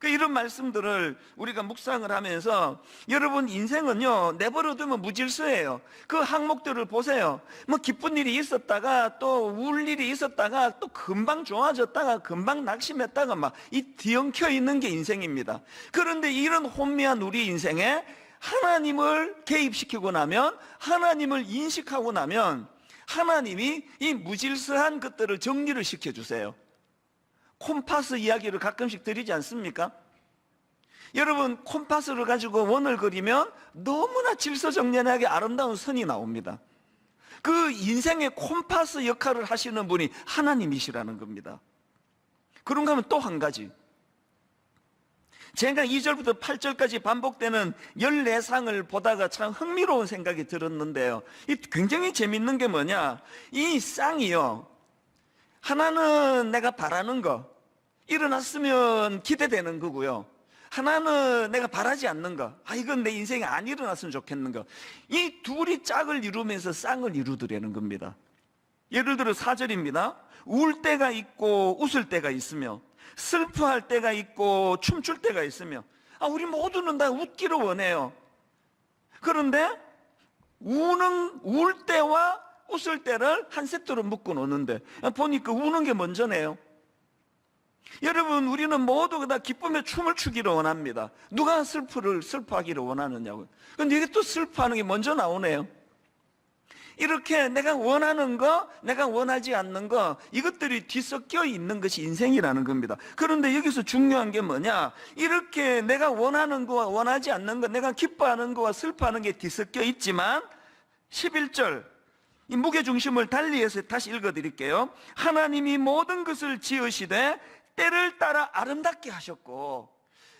이런 말씀들을 우리가 묵상을 하면서, 여러분 인생은요, 내버려두면 무질서예요. 그 항목들을 보세요. 뭐 기쁜 일이 있었다가 또 울 일이 있었다가 또 금방 좋아졌다가 금방 낙심했다가 막 이 뒤엉켜 있는 게 인생입니다. 그런데 이런 혼미한 우리 인생에 하나님을 개입시키고 나면, 하나님을 인식하고 나면 하나님이 이 무질서한 것들을 정리를 시켜주세요. 콤파스 이야기를 가끔씩 드리지 않습니까? 여러분, 콤파스를 가지고 원을 그리면 너무나 질서정연하게 아름다운 선이 나옵니다. 그 인생의 콤파스 역할을 하시는 분이 하나님이시라는 겁니다. 그런가 하면 또 한 가지, 제가 2절부터 8절까지 반복되는 14상을 보다가 참 흥미로운 생각이 들었는데요, 이 굉장히 재밌는 게 뭐냐, 이 쌍이요, 하나는 내가 바라는 거, 일어났으면 기대되는 거고요, 하나는 내가 바라지 않는 거, 이건 내 인생에 안 일어났으면 좋겠는 거, 이 둘이 짝을 이루면서 쌍을 이루더라는 겁니다. 예를 들어 4절입니다. 울 때가 있고 웃을 때가 있으며, 슬퍼할 때가 있고 춤출 때가 있으며, 우리 모두는 다 웃기를 원해요. 그런데 울 때와 웃을 때를 한 세트로 묶어 놓는데 보니까 우는 게 먼저네요. 여러분, 우리는 모두 다 기쁨의 춤을 추기를 원합니다. 누가 슬퍼하기를 원하느냐고요. 근데 이게 또 슬퍼하는 게 먼저 나오네요. 이렇게 내가 원하는 거, 내가 원하지 않는 거, 이것들이 뒤섞여 있는 것이 인생이라는 겁니다. 그런데 여기서 중요한 게 뭐냐, 이렇게 내가 원하는 거와 원하지 않는 거, 내가 기뻐하는 거와 슬퍼하는 게 뒤섞여 있지만, 11절 이 무게중심을 달리해서 다시 읽어드릴게요. 하나님이 모든 것을 지으시되 때를 따라 아름답게 하셨고,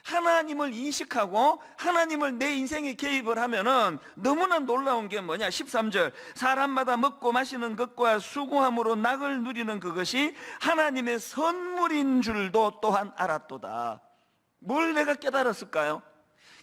하나님을 인식하고 하나님을 내 인생에 개입을 하면은 너무나 놀라운 게 뭐냐, 13절 사람마다 먹고 마시는 것과 수고함으로 낙을 누리는 그것이 하나님의 선물인 줄도 또한 알았도다. 뭘 내가 깨달았을까요?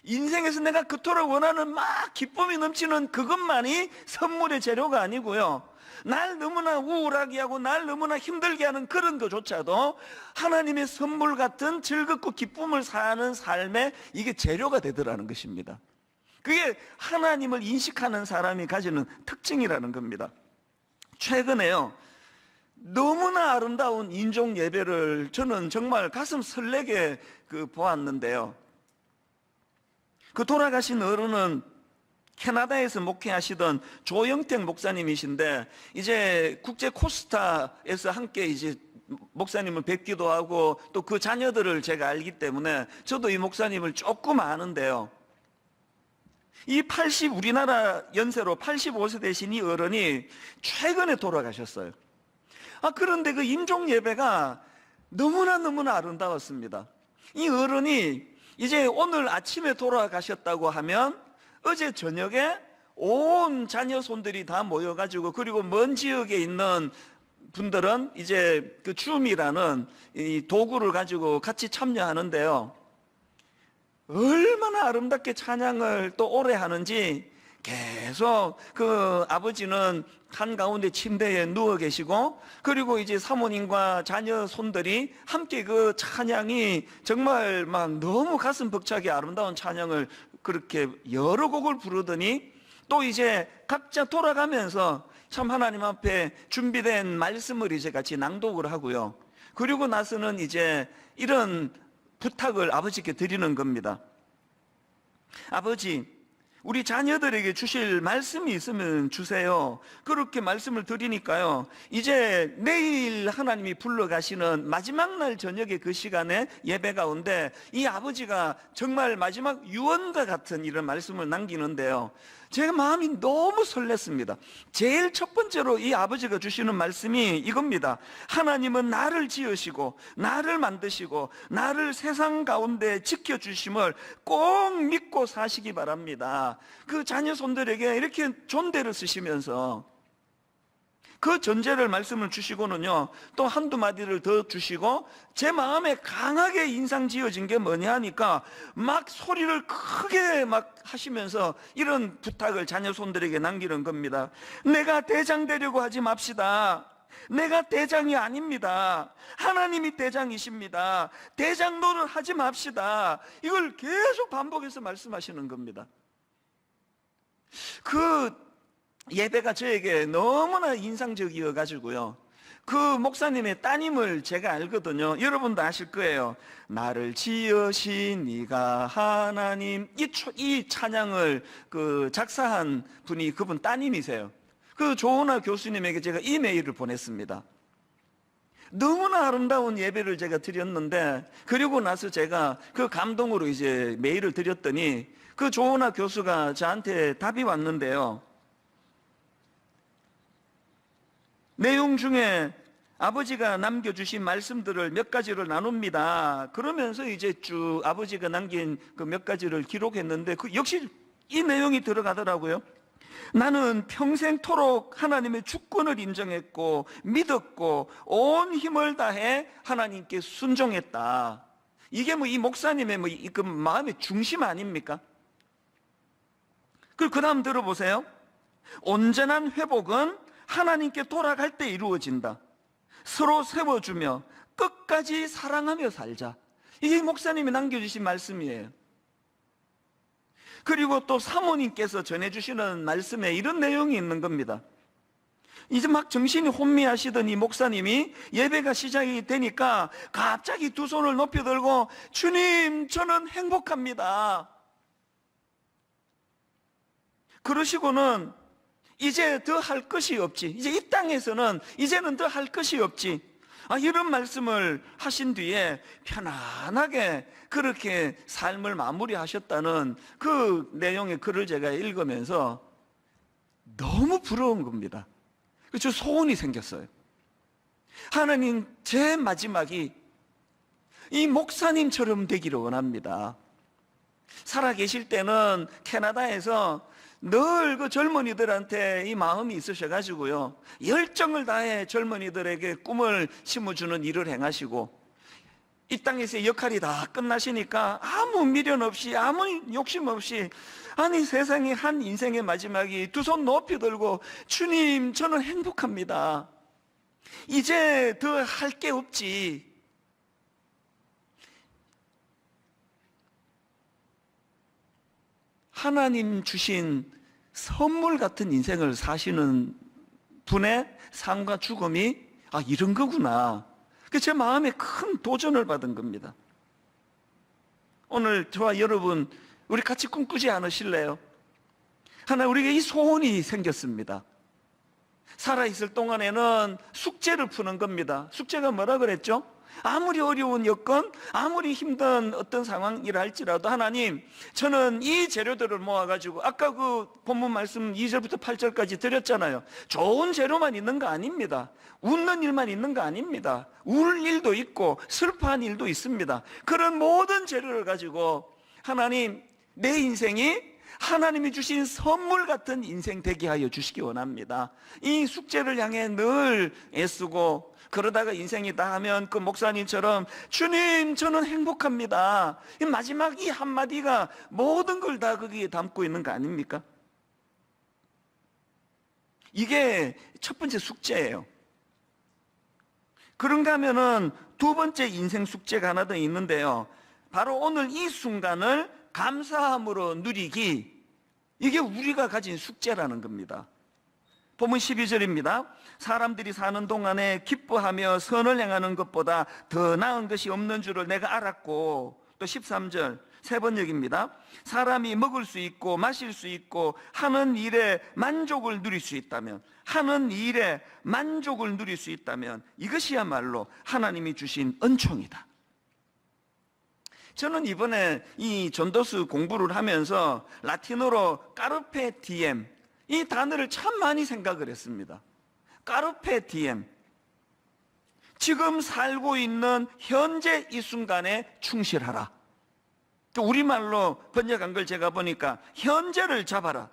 인생에서 내가 그토록 원하는 막 기쁨이 넘치는 그것만이 선물의 재료가 아니고요, 날 너무나 우울하게 하고 날 너무나 힘들게 하는 그런 것조차도 하나님의 선물 같은 즐겁고 기쁨을 사는 삶의 이게 재료가 되더라는 것입니다. 그게 하나님을 인식하는 사람이 가지는 특징이라는 겁니다. 최근에요, 너무나 아름다운 인종 예배를 저는 정말 가슴 설레게 보았는데요, 그 돌아가신 어른은 캐나다에서 목회하시던 조영택 목사님이신데, 이제 국제 코스타에서 함께 이제 목사님을 뵙기도 하고 또 그 자녀들을 제가 알기 때문에 저도 이 목사님을 조금 아는데요, 이 우리나라 연세로 85세 되신 이 어른이 최근에 돌아가셨어요. 그런데 그 임종 예배가 너무나 아름다웠습니다. 이 어른이 이제 오늘 아침에 돌아가셨다고 하면 어제 저녁에 온 자녀 손들이 다 모여가지고, 그리고 먼 지역에 있는 분들은 이제 그 줌이라는 이 도구를 가지고 같이 참여하는데요, 얼마나 아름답게 찬양을 또 오래 하는지 계속 그 아버지는 한가운데 침대에 누워 계시고, 그리고 이제 사모님과 자녀 손들이 함께 그 찬양이 정말 막 너무 가슴 벅차게 아름다운 찬양을 그렇게 여러 곡을 부르더니, 또 이제 각자 돌아가면서 참 하나님 앞에 준비된 말씀을 이제 같이 낭독을 하고요. 그리고 나서는 이제 이런 부탁을 아버지께 드리는 겁니다. 아버지, 우리 자녀들에게 주실 말씀이 있으면 주세요. 그렇게 말씀을 드리니까요, 이제 내일 하나님이 불러가시는 마지막 날 저녁에 그 시간에 예배 가운데 이 아버지가 정말 마지막 유언과 같은 이런 말씀을 남기는데요, 제 마음이 너무 설렜습니다. 제일 첫 번째로 이 아버지가 주시는 말씀이 이겁니다. 하나님은 나를 지으시고 나를 만드시고 나를 세상 가운데 지켜주심을 꼭 믿고 사시기 바랍니다. 그 자녀 손들에게 이렇게 존대를 쓰시면서 그 전제를 말씀을 주시고는요, 또 한두 마디를 더 주시고, 제 마음에 강하게 인상 지어진 게 뭐냐 하니까 막 소리를 크게 막 하시면서 이런 부탁을 자녀 손들에게 남기는 겁니다. 내가 대장 되려고 하지 맙시다. 내가 대장이 아닙니다. 하나님이 대장이십니다. 대장 노릇 하지 맙시다. 이걸 계속 반복해서 말씀하시는 겁니다. 그 예배가 저에게 너무나 인상적이어 가지고요, 그 목사님의 따님을 제가 알거든요. 여러분도 아실 거예요. 나를 지으신 이가 하나님, 이 찬양을 그 작사한 분이 그분 따님이세요. 그 조은아 교수님에게 제가 이메일을 보냈습니다. 너무나 아름다운 예배를 제가 드렸는데, 그리고 나서 제가 그 감동으로 이제 메일을 드렸더니 그 조은아 교수가 저한테 답이 왔는데요, 내용 중에 아버지가 남겨주신 말씀들을 몇 가지를 나눕니다. 그러면서 이제 쭉 아버지가 남긴 그 몇 가지를 기록했는데, 그 역시 이 내용이 들어가더라고요. 나는 평생토록 하나님의 주권을 인정했고 믿었고 온 힘을 다해 하나님께 순종했다. 이게 뭐 이 목사님의 그 마음의 중심 아닙니까? 그 다음 들어보세요. 온전한 회복은 하나님께 돌아갈 때 이루어진다. 서로 세워주며 끝까지 사랑하며 살자. 이게 목사님이 남겨주신 말씀이에요. 그리고 또 사모님께서 전해주시는 말씀에 이런 내용이 있는 겁니다. 이제 막 정신이 혼미하시던 이 목사님이 예배가 시작이 되니까 갑자기 두 손을 높이 들고, 주님, 저는 행복합니다. 그러시고는 이제 더 할 것이 없지, 이제 이 땅에서는 이제는 더 할 것이 없지, 이런 말씀을 하신 뒤에 편안하게 그렇게 삶을 마무리하셨다는 그 내용의 글을 제가 읽으면서 너무 부러운 겁니다. 그래서 소원이 생겼어요. 하나님, 제 마지막이 이 목사님처럼 되기를 원합니다. 살아계실 때는 캐나다에서 늘 그 젊은이들한테 이 마음이 있으셔가지고요, 열정을 다해 젊은이들에게 꿈을 심어주는 일을 행하시고, 이 땅에서의 역할이 다 끝나시니까 아무 미련 없이 아무 욕심 없이, 아니 세상에 한 인생의 마지막이 두 손 높이 들고, 주님, 저는 행복합니다. 이제 더 할 게 없지. 하나님 주신 선물 같은 인생을 사시는 분의 삶과 죽음이 이런 거구나. 제 마음에 큰 도전을 받은 겁니다. 오늘 저와 여러분, 우리 같이 꿈꾸지 않으실래요? 우리에게 이 소원이 생겼습니다. 살아있을 동안에는 숙제를 푸는 겁니다. 숙제가 뭐라 그랬죠? 아무리 어려운 여건, 아무리 힘든 어떤 상황이라 할지라도, 하나님, 저는 이 재료들을 모아가지고, 아까 그 본문 말씀 2절부터 8절까지 드렸잖아요. 좋은 재료만 있는 거 아닙니다. 웃는 일만 있는 거 아닙니다. 울 일도 있고 슬퍼한 일도 있습니다. 그런 모든 재료를 가지고 하나님, 내 인생이 하나님이 주신 선물 같은 인생 되게 하여 주시기 원합니다. 이 숙제를 향해 늘 애쓰고, 그러다가 인생이 다 하면 그 목사님처럼, 주님, 저는 행복합니다. 이 마지막 이 한마디가 모든 걸 다 거기에 담고 있는 거 아닙니까? 이게 첫 번째 숙제예요. 그런가 하면은 두 번째 인생 숙제가 하나 더 있는데요. 바로 오늘 이 순간을 감사함으로 누리기, 이게 우리가 가진 숙제라는 겁니다. 본문 12절입니다. 사람들이 사는 동안에 기뻐하며 선을 행하는 것보다 더 나은 것이 없는 줄을 내가 알았고, 또 13절 세 번역입니다. 사람이 먹을 수 있고 마실 수 있고 하는 일에 만족을 누릴 수 있다면, 하는 일에 만족을 누릴 수 있다면 이것이야말로 하나님이 주신 은총이다. 저는 이번에 이 전도서 공부를 하면서 라틴어로 까르페 디엠, 이 단어를 참 많이 생각을 했습니다. 까르페 디엠, 지금 살고 있는 현재 이 순간에 충실하라. 우리말로 번역한 걸 제가 보니까 현재를 잡아라.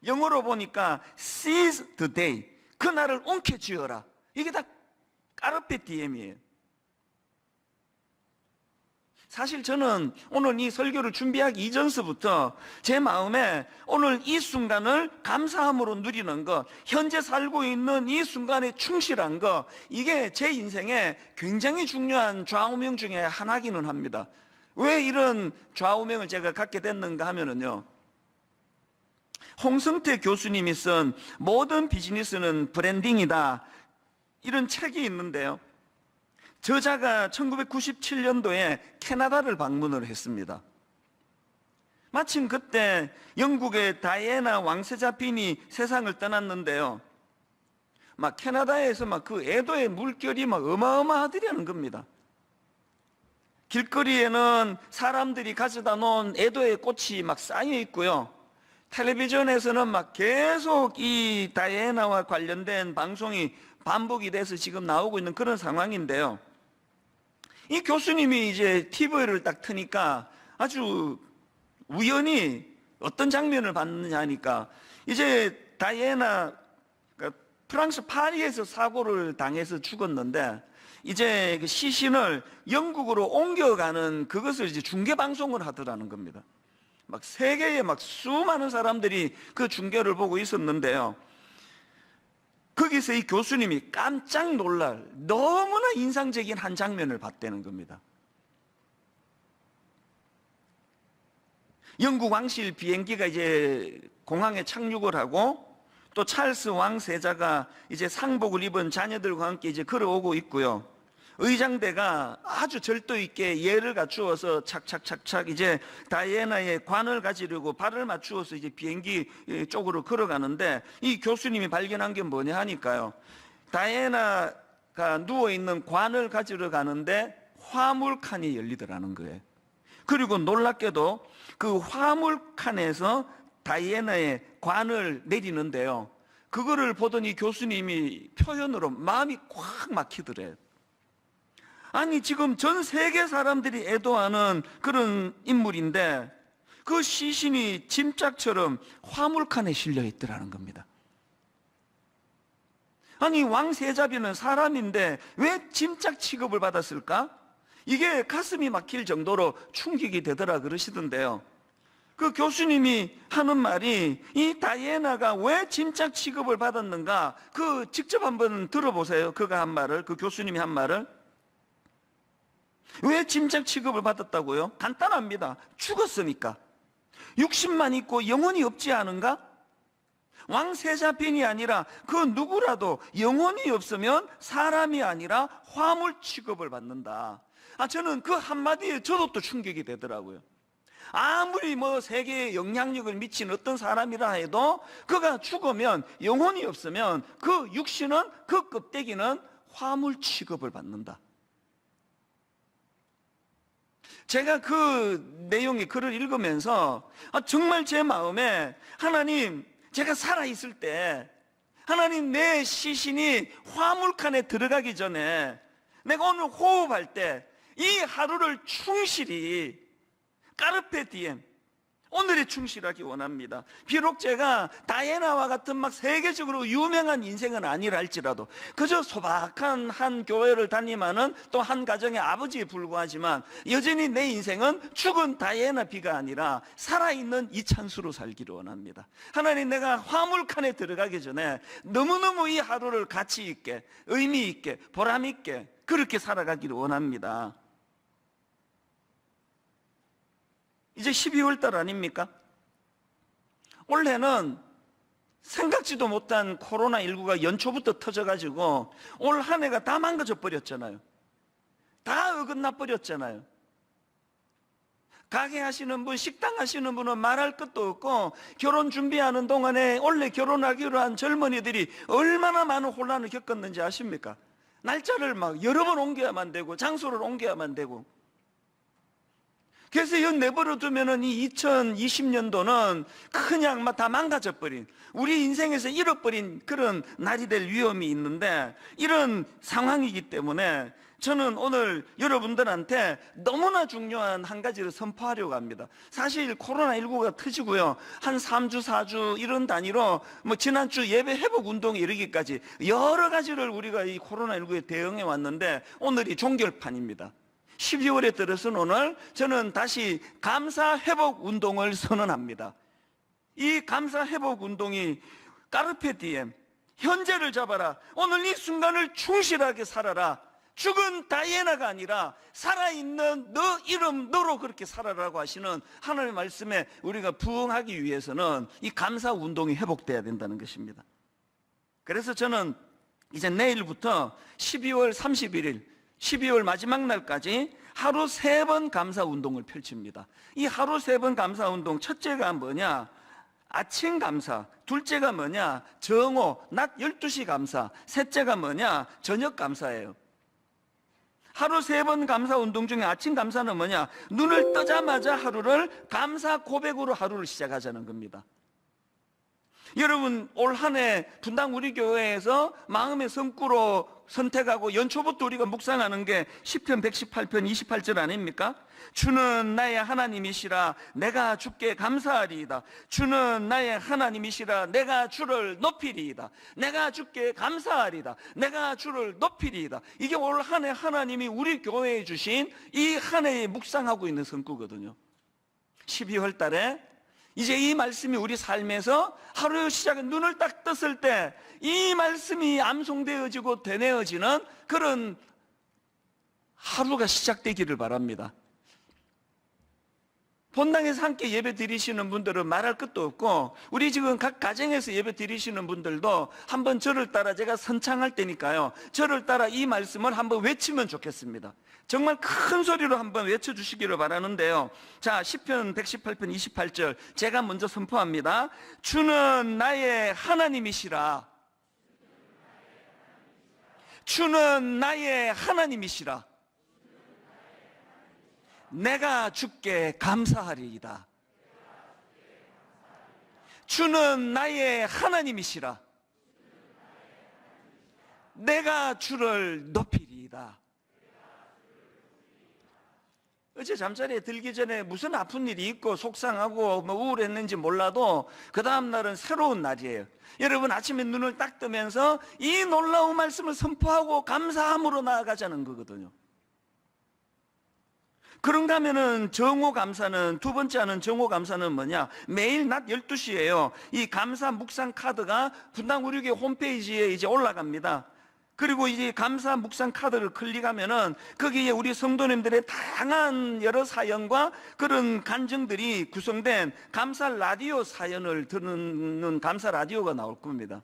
영어로 보니까 seize the day, 그날을 움켜쥐어라. 이게 다 까르페 디엠이에요. 사실 저는 오늘 이 설교를 준비하기 이전서부터 제 마음에 오늘 이 순간을 감사함으로 누리는 것, 현재 살고 있는 이 순간에 충실한 것, 이게 제 인생에 굉장히 중요한 좌우명 중에 하나기는 합니다. 왜 이런 좌우명을 제가 갖게 됐는가 하면은요, 홍성태 교수님이 쓴 모든 비즈니스는 브랜딩이다, 이런 책이 있는데요, 저자가 1997년도에 캐나다를 방문을 했습니다. 마침 그때 영국의 다이애나 왕세자빈이 세상을 떠났는데요, 막 캐나다에서 막 그 애도의 물결이 막 어마어마하더라는 겁니다. 길거리에는 사람들이 가져다 놓은 애도의 꽃이 막 쌓여 있고요, 텔레비전에서는 막 계속 이 다이애나와 관련된 방송이 반복이 돼서 지금 나오고 있는 그런 상황인데요, 이 교수님이 이제 TV를 딱 트니까 아주 우연히 어떤 장면을 봤느냐 하니까, 이제 다이애나, 그러니까 프랑스 파리에서 사고를 당해서 죽었는데 이제 그 시신을 영국으로 옮겨가는 그것을 이제 중계 방송을 하더라는 겁니다. 막 세계에 막 수많은 사람들이 그 중계를 보고 있었는데요, 거기서 이 교수님이 깜짝 놀랄 너무나 인상적인 한 장면을 봤다는 겁니다. 영국 왕실 비행기가 이제 공항에 착륙을 하고, 또 찰스 왕세자가 이제 상복을 입은 자녀들과 함께 이제 걸어오고 있고요, 의장대가 아주 절도 있게 예를 갖추어서 착착착착 이제 다이애나의 관을 가지려고 발을 맞추어서 이제 비행기 쪽으로 걸어가는데, 이 교수님이 발견한 게 뭐냐 하니까요, 다이애나가 누워있는 관을 가지러 가는데 화물칸이 열리더라는 거예요. 그리고 놀랍게도 그 화물칸에서 다이애나의 관을 내리는데요, 그거를 보던 이 교수님이 표현으로 마음이 꽉 막히더래요. 아니, 지금 전 세계 사람들이 애도하는 그런 인물인데 그 시신이 짐짝처럼 화물칸에 실려 있더라는 겁니다. 아니, 왕세자비는 사람인데 왜 짐짝 취급을 받았을까? 이게 가슴이 막힐 정도로 충격이 되더라 그러시던데요, 그 교수님이 하는 말이, 이 다이애나가 왜 짐짝 취급을 받았는가, 그 직접 한번 들어보세요. 그가 한 말을, 그 교수님이 한 말을. 왜 짐작 취급을 받았다고요? 간단합니다. 죽었으니까. 육신만 있고 영혼이 없지 않은가? 왕세자빈이 아니라 그 누구라도 영혼이 없으면 사람이 아니라 화물 취급을 받는다. 저는 그 한마디에 저도 또 충격이 되더라고요. 아무리 뭐 세계에 영향력을 미친 어떤 사람이라 해도 그가 죽으면, 영혼이 없으면 그 육신은, 그 껍데기는 화물 취급을 받는다. 제가 그 내용의 글을 읽으면서 정말 제 마음에, 하나님, 제가 살아있을 때 하나님, 내 시신이 화물칸에 들어가기 전에, 내가 오늘 호흡할 때 이 하루를 충실히 까르페 디엠, 오늘에 충실하기 원합니다. 비록 제가 다이애나와 같은 막 세계적으로 유명한 인생은 아니라 할지라도 그저 소박한 한 교회를 다니면은 또 한 가정의 아버지에 불과하지만 여전히 내 인생은 죽은 다이애나 비가 아니라 살아있는 이찬수로 살기를 원합니다. 하나님, 내가 화물칸에 들어가기 전에 너무너무 이 하루를 가치 있게, 의미 있게, 보람 있게 그렇게 살아가기를 원합니다. 이제 12월 달 아닙니까? 올해는 생각지도 못한 코로나19가 연초부터 터져가지고 올 한 해가 다 망가져 버렸잖아요. 다 어긋나 버렸잖아요. 가게 하시는 분, 식당 하시는 분은 말할 것도 없고, 결혼 준비하는 동안에 원래 결혼하기로 한 젊은이들이 얼마나 많은 혼란을 겪었는지 아십니까? 날짜를 막 여러 번 옮겨야만 되고 장소를 옮겨야만 되고. 그래서 이거 내버려 두면은 이 2020년도는 그냥 막 다 망가져버린, 우리 인생에서 잃어버린 그런 날이 될 위험이 있는데, 이런 상황이기 때문에 저는 오늘 여러분들한테 너무나 중요한 한 가지를 선포하려고 합니다. 사실 코로나19가 터지고요, 한 3주, 4주 이런 단위로 뭐 지난주 예배 회복 운동에 이르기까지 여러 가지를 우리가 이 코로나19에 대응해 왔는데, 오늘이 종결판입니다. 12월에 들어선 오늘 저는 다시 감사 회복 운동을 선언합니다. 이 감사 회복 운동이 까르페 디엠, 현재를 잡아라, 오늘 이 순간을 충실하게 살아라, 죽은 다이애나가 아니라 살아있는 너 이름 너로 그렇게 살아라고 하시는 하나님의 말씀에 우리가 부응하기 위해서는 이 감사 운동이 회복돼야 된다는 것입니다. 그래서 저는 이제 내일부터 12월 31일 12월 마지막 날까지 하루 3번 감사 운동을 펼칩니다. 이 하루 3번 감사 운동, 첫째가 뭐냐? 아침 감사. 둘째가 뭐냐? 정오, 낮 12시 감사. 셋째가 뭐냐? 저녁 감사예요. 하루 3번 감사 운동 중에 아침 감사는 뭐냐? 눈을 뜨자마자 하루를 감사 고백으로 하루를 시작하자는 겁니다. 여러분, 올 한 해 분당 우리 교회에서 마음의 성구로 선택하고 연초부터 우리가 묵상하는 게 시편 118편 28절 아닙니까? 주는 나의 하나님이시라 내가 주께 감사하리이다. 주는 나의 하나님이시라 내가 주를 높이리이다. 내가 주께 감사하리이다. 내가 주를 높이리이다. 이게 올 한 해 하나님이 우리 교회에 주신 이 한 해에 묵상하고 있는 성구거든요. 12월 달에 이제 이 말씀이 우리 삶에서 하루의 시작에 눈을 딱 떴을 때 이 말씀이 암송되어지고 되뇌어지는 그런 하루가 시작되기를 바랍니다. 본당에서 함께 예배 드리시는 분들은 말할 것도 없고, 우리 지금 각 가정에서 예배 드리시는 분들도 한번 저를 따라, 제가 선창할 때니까요, 저를 따라 이 말씀을 한번 외치면 좋겠습니다. 정말 큰 소리로 한번 외쳐주시기를 바라는데요. 자, 시편 118편 28절 제가 먼저 선포합니다. 주는 나의 하나님이시라. 주는 나의 하나님이시라. 내가 주께 감사하리이다. 주는 나의 하나님이시라. 내가 주를 높이리이다. 어제 잠자리에 들기 전에 무슨 아픈 일이 있고 속상하고 뭐 우울했는지 몰라도 그 다음 날은 새로운 날이에요. 여러분, 아침에 눈을 딱 뜨면서 이 놀라운 말씀을 선포하고 감사함으로 나아가자는 거거든요. 그런가 하면은 정오 감사는, 두 번째 하는 정오 감사는 뭐냐? 매일 낮 12시에요. 이 감사 묵상 카드가 분당 우리교회 홈페이지에 이제 올라갑니다. 그리고 이제 감사 묵상 카드를 클릭하면은 거기에 우리 성도님들의 다양한 여러 사연과 그런 간증들이 구성된 감사 라디오 사연을 듣는 감사 라디오가 나올 겁니다.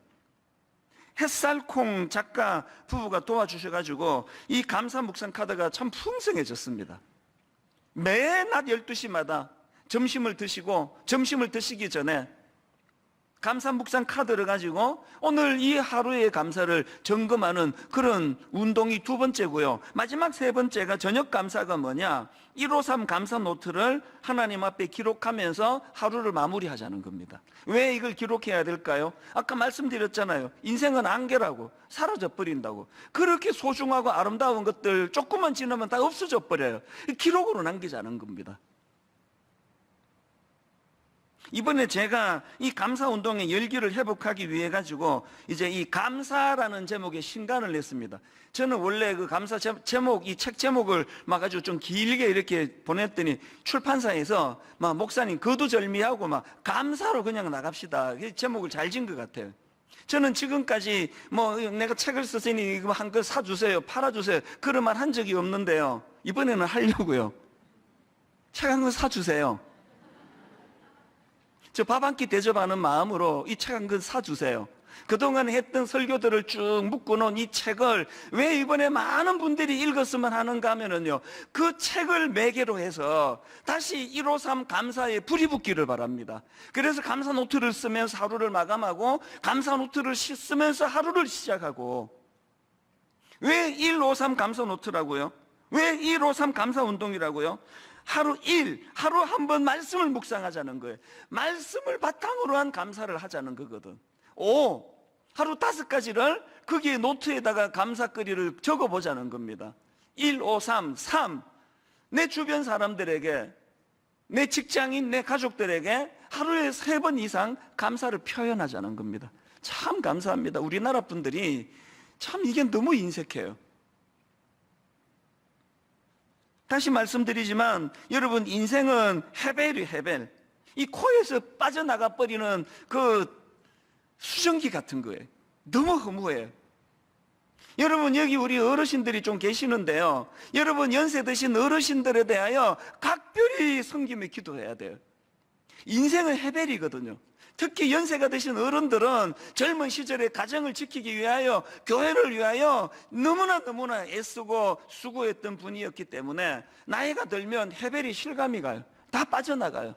햇살콩 작가 부부가 도와주셔가지고 이 감사 묵상 카드가 참 풍성해졌습니다. 매 낮 12시마다 점심을 드시기 전에 감사 묵상 카드를 가지고 오늘 이 하루의 감사를 점검하는 그런 운동이 두 번째고요. 마지막 세 번째가 저녁 감사가 뭐냐? 153 감사 노트를 하나님 앞에 기록하면서 하루를 마무리하자는 겁니다. 왜 이걸 기록해야 될까요? 아까 말씀드렸잖아요. 인생은 안개라고, 사라져 버린다고. 그렇게 소중하고 아름다운 것들 조금만 지나면 다 없어져 버려요. 기록으로 남기자는 겁니다. 이번에 제가 이 감사운동의 열기를 회복하기 위해 가지고 이제 이 감사라는 제목의 신간을 냈습니다. 저는 원래 그 감사 제목, 이 책 제목을 막 아주 좀 길게 이렇게 보냈더니 출판사에서 막 목사님 거두절미하고 막 감사로 그냥 나갑시다. 제목을 잘 지은 것 같아요. 저는 지금까지 뭐 내가 책을 썼으니 이거 한 권 사주세요, 팔아주세요 그런 말 한 적이 없는데요. 이번에는 하려고요. 책 한 권 사주세요. 저 밥 한 끼 대접하는 마음으로 이 책 한 권 사주세요. 그동안 했던 설교들을 쭉 묶어놓은 이 책을 왜 이번에 많은 분들이 읽었으면 하는가 하면은요, 그 책을 매개로 해서 다시 153 감사에 불이 붙기를 바랍니다. 그래서 감사 노트를 쓰면서 하루를 마감하고 감사 노트를 쓰면서 하루를 시작하고. 왜 153 감사 노트라고요? 왜 153 감사 운동이라고요? 하루 한 번 말씀을 묵상하자는 거예요. 말씀을 바탕으로 한 감사를 하자는 거거든. 5, 하루 5가지를 거기에 노트에다가 감사거리를 적어보자는 겁니다. 1, 5, 3, 내 주변 사람들에게, 내 직장인, 내 가족들에게 하루에 3번 이상 감사를 표현하자는 겁니다. 참 감사합니다. 우리나라 분들이 참 이게 너무 인색해요. 다시 말씀드리지만 여러분, 인생은 헤벨이에요. 헤벨. 이 코에서 빠져나가 버리는 그 수증기 같은 거예요. 너무 허무해요. 여러분, 여기 우리 어르신들이 좀 계시는데요, 여러분 연세 드신 어르신들에 대하여 각별히 섬기며 기도해야 돼요. 인생은 헤벨이거든요. 특히 연세가 드신 어른들은 젊은 시절에 가정을 지키기 위하여, 교회를 위하여 너무나 애쓰고 수고했던 분이었기 때문에 나이가 들면 헤벨이 실감이 가요. 다 빠져나가요.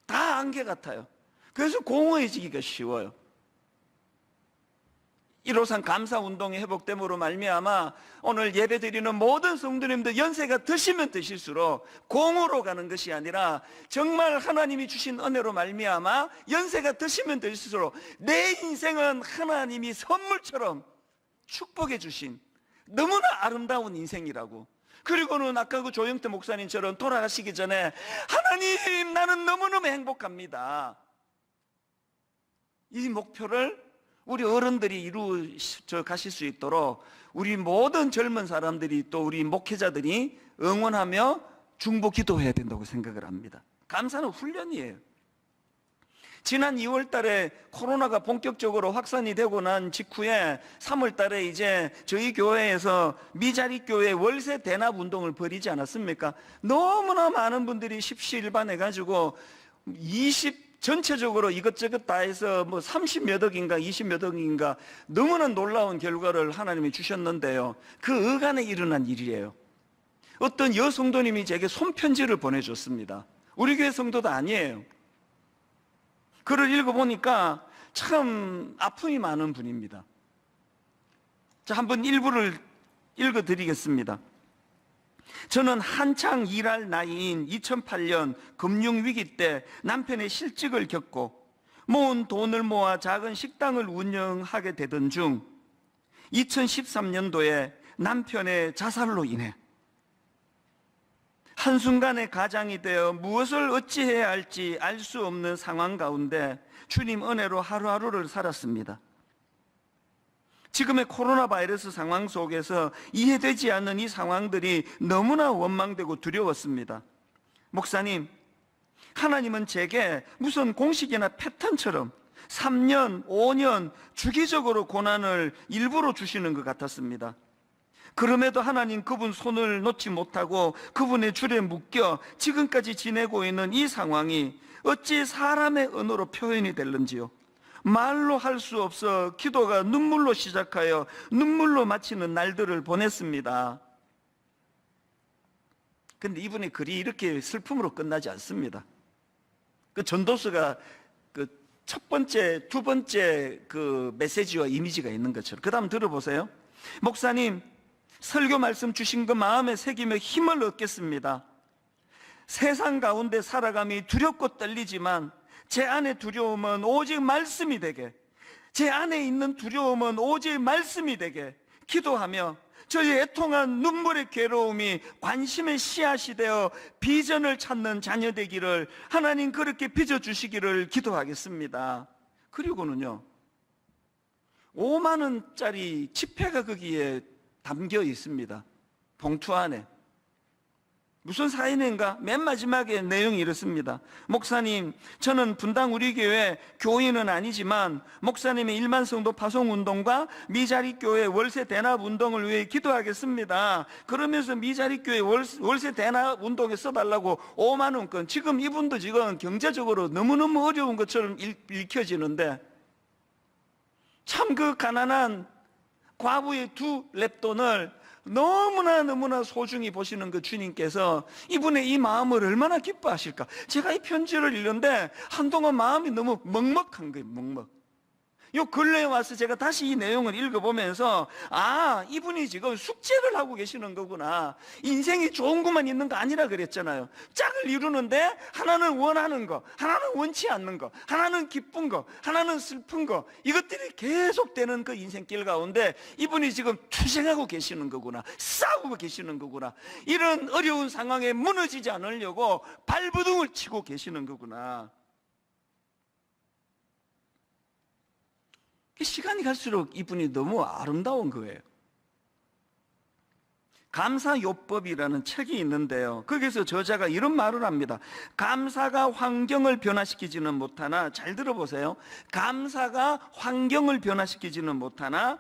다 안개 같아요. 그래서 공허해지기가 쉬워요. 153 감사운동의 회복됨으로 말미암아 오늘 예배드리는 모든 성도님들 연세가 드시면 드실수록 공으로 가는 것이 아니라 정말 하나님이 주신 은혜로 말미암아 연세가 드시면 드실수록 내 인생은 하나님이 선물처럼 축복해 주신 너무나 아름다운 인생이라고. 그리고는 아까 그 조영태 목사님처럼 돌아가시기 전에 하나님, 나는 너무너무 행복합니다. 이 목표를 우리 어른들이 이루어 가실 수 있도록 우리 모든 젊은 사람들이, 또 우리 목회자들이 응원하며 중보 기도해야 된다고 생각을 합니다. 감사는 훈련이에요. 지난 2월 달에 코로나가 본격적으로 확산이 되고 난 직후에 3월 달에 이제 저희 교회에서 미자리 교회 월세 대납 운동을 벌이지 않았습니까? 너무나 많은 분들이 십시일반해가지고 전체적으로 이것저것 다 해서 뭐 30몇 억인가 20몇 억인가 너무나 놀라운 결과를 하나님이 주셨는데요, 그 어간에 일어난 일이에요. 어떤 여성도님이 제게 손편지를 보내줬습니다. 우리 교회 성도도 아니에요. 글을 읽어보니까 참 아픔이 많은 분입니다. 자, 한번 일부를 읽어드리겠습니다. 저는 한창 일할 나이인 2008년 금융위기 때 남편의 실직을 겪고 모은 돈을 모아 작은 식당을 운영하게 되던 중 2013년도에 남편의 자살로 인해 한순간에 가장이 되어 무엇을 어찌해야 할지 알 수 없는 상황 가운데 주님 은혜로 하루하루를 살았습니다. 지금의 코로나 바이러스 상황 속에서 이해되지 않는 이 상황들이 너무나 원망되고 두려웠습니다. 목사님, 하나님은 제게 무슨 공식이나 패턴처럼 3년, 5년 주기적으로 고난을 일부러 주시는 것 같았습니다. 그럼에도 하나님 그분 손을 놓지 못하고 그분의 줄에 묶여 지금까지 지내고 있는 이 상황이 어찌 사람의 언어로 표현이 될는지요. 말로 할 수 없어 기도가 눈물로 시작하여 눈물로 마치는 날들을 보냈습니다. 근데 이분의 글이 이렇게 슬픔으로 끝나지 않습니다. 그 전도서가 그 첫 번째, 두 번째 그 메시지와 이미지가 있는 것처럼. 그 다음 들어보세요. 목사님, 설교 말씀 주신 그 마음에 새기며 힘을 얻겠습니다. 세상 가운데 살아감이 두렵고 떨리지만 제 안의 두려움은 오직 말씀이 되게, 제 안에 있는 두려움은 오직 말씀이 되게 기도하며 저희 애통한 눈물의 괴로움이 관심의 씨앗이 되어 비전을 찾는 자녀 되기를 하나님 그렇게 빚어주시기를 기도하겠습니다. 그리고는요, 5만 원짜리 지폐가 거기에 담겨 있습니다. 봉투 안에. 무슨 사인인가? 맨 마지막에 내용이 이렇습니다. 목사님, 저는 분당 우리 교회 교인은 아니지만 목사님의 1만 성도 파송 운동과 미자리 교회 월세 대납 운동을 위해 기도하겠습니다. 그러면서 미자리 교회 월세 대납 운동에 써달라고 5만 원권. 지금 이분도 지금 경제적으로 너무너무 어려운 것처럼 읽혀지는데, 참 그 가난한 과부의 2랩돈을 너무나 소중히 보시는 그 주님께서 이분의 이 마음을 얼마나 기뻐하실까. 제가 이 편지를 읽는데 한동안 마음이 너무 먹먹한 거예요. 먹먹. 요 근래에 와서 제가 다시 이 내용을 읽어보면서, 아, 이분이 지금 숙제를 하고 계시는 거구나. 인생이 좋은 것만 있는 거 아니라 그랬잖아요. 짝을 이루는데 하나는 원하는 거, 하나는 원치 않는 거, 하나는 기쁜 거, 하나는 슬픈 거, 이것들이 계속되는 그 인생길 가운데 이분이 지금 투쟁하고 계시는 거구나. 싸우고 계시는 거구나. 이런 어려운 상황에 무너지지 않으려고 발버둥을 치고 계시는 거구나. 시간이 갈수록 이분이 너무 아름다운 거예요. 감사요법이라는 책이 있는데요, 거기서 저자가 이런 말을 합니다. 감사가 환경을 변화시키지는 못하나, 잘 들어보세요, 감사가 환경을 변화시키지는 못하나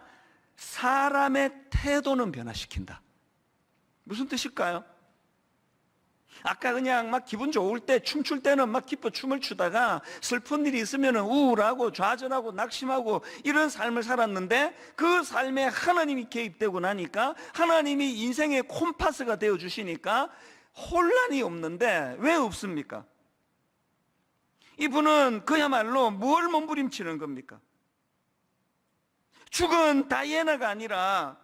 사람의 태도는 변화시킨다. 무슨 뜻일까요? 아까 그냥 막 기분 좋을 때, 춤출 때는 막 기뻐 춤을 추다가 슬픈 일이 있으면 우울하고 좌절하고 낙심하고 이런 삶을 살았는데, 그 삶에 하나님이 개입되고 나니까, 하나님이 인생의 콤파스가 되어 주시니까 혼란이 없는데, 왜 없습니까? 이분은 그야말로 뭘 몸부림치는 겁니까? 죽은 다이애나가 아니라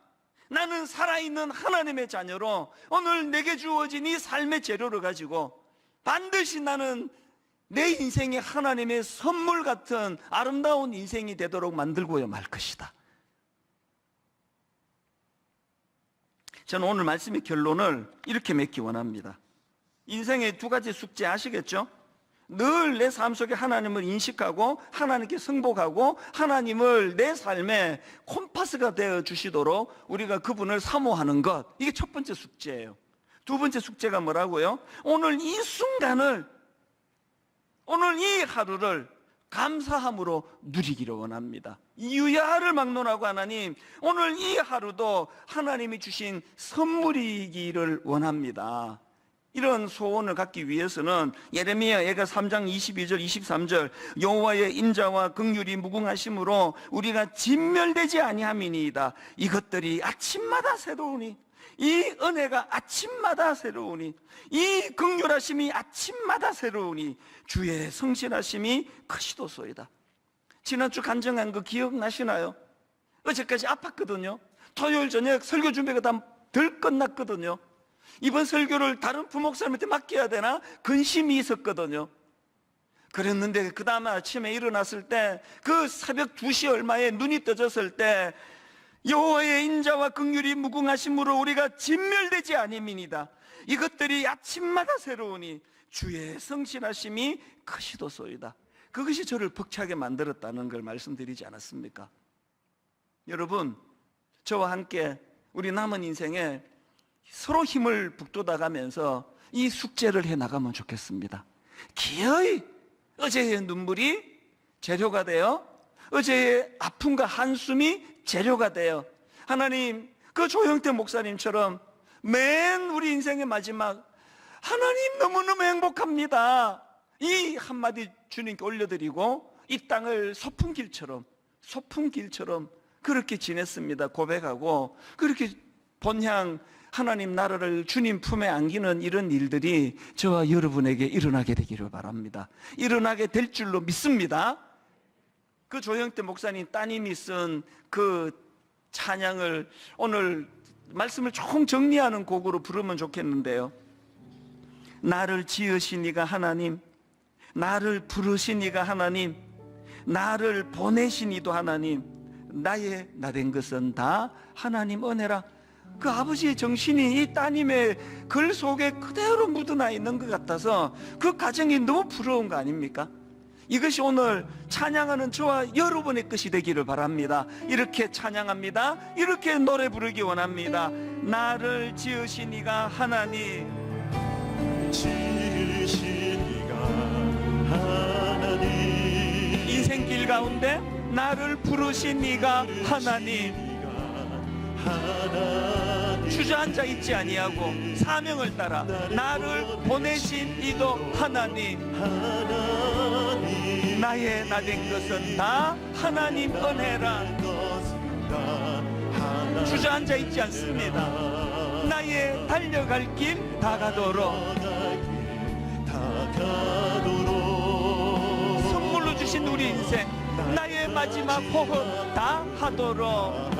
나는 살아있는 하나님의 자녀로 오늘 내게 주어진 이 삶의 재료를 가지고 반드시 나는 내 인생이 하나님의 선물 같은 아름다운 인생이 되도록 만들고야 말 것이다. 저는 오늘 말씀의 결론을 이렇게 맺기 원합니다. 인생의 2가지 숙제 아시겠죠? 늘 내 삶 속에 하나님을 인식하고 하나님께 승복하고 하나님을 내 삶의 콤파스가 되어 주시도록 우리가 그분을 사모하는 것, 이게 첫 번째 숙제예요. 2번째 숙제가 뭐라고요? 오늘 이 순간을, 오늘 이 하루를 감사함으로 누리기를 원합니다. 유야를 막론하고 하나님, 오늘 이 하루도 하나님이 주신 선물이기를 원합니다. 이런 소원을 갖기 위해서는 예레미야 예가 3장 22절 23절 여호와의 인자와 긍휼이 무궁하심으로 우리가 진멸되지 아니함이니이다. 이것들이 아침마다 새로우니, 이 은혜가 아침마다 새로우니, 이 긍휼하심이 아침마다 새로우니 주의 성실하심이 크시도소이다. 지난주 간증한 거 기억나시나요? 어제까지 아팠거든요. 토요일 저녁 설교 준비가 다 덜 끝났거든요. 이번 설교를 다른 부목사님한테 맡겨야 되나 근심이 있었거든요. 그랬는데 그 다음 아침에 일어났을 때, 그 새벽 2시 얼마에 눈이 떠졌을 때, 여호와의 인자와 긍휼이 무궁하심으로 우리가 진멸되지 아니함이니이다. 이것들이 아침마다 새로우니 주의 성실하심이 크시도소이다. 그것이 저를 벅차게 만들었다는 걸 말씀드리지 않았습니까? 여러분, 저와 함께 우리 남은 인생에 서로 힘을 북돋아가면서 이 숙제를 해나가면 좋겠습니다. 기어이 어제의 눈물이 재료가 되어, 어제의 아픔과 한숨이 재료가 되어, 하나님, 그 조형태 목사님처럼 맨 우리 인생의 마지막, 하나님 너무너무 행복합니다, 이 한마디 주님께 올려드리고 이 땅을 소풍길처럼 그렇게 지냈습니다. 고백하고 그렇게 본향 하나님 나라를 주님 품에 안기는 이런 일들이 저와 여러분에게 일어나게 되기를 바랍니다. 일어나게 될 줄로 믿습니다. 그 조형태 목사님 따님이 쓴 그 찬양을 오늘 말씀을 조금 정리하는 곡으로 부르면 좋겠는데요. 나를 지으신 이가 하나님, 나를 부르신 이가 하나님, 나를 보내신 이도 하나님, 나의 나 된 것은 다 하나님 은혜라. 그 아버지의 정신이 이 따님의 글 속에 그대로 묻어나 있는 것 같아서 그 가정이 너무 부러운 거 아닙니까? 이것이 오늘 찬양하는 저와 여러분의 것이 되기를 바랍니다. 이렇게 찬양합니다. 이렇게 노래 부르기 원합니다. 나를 지으신 이가 하나님, 지으신 이가 하나님, 인생길 가운데 나를 부르신 이가 하나님, 주저앉아 있지 아니하고 사명을 따라 나를 보내신 이도 하나님, 나의 나 된 것은 다 하나님 은혜라. 주저앉아 있지 않습니다. 나의 달려갈 길 다 가도록 선물로 주신 우리 인생, 나의 마지막 호흡 다 하도록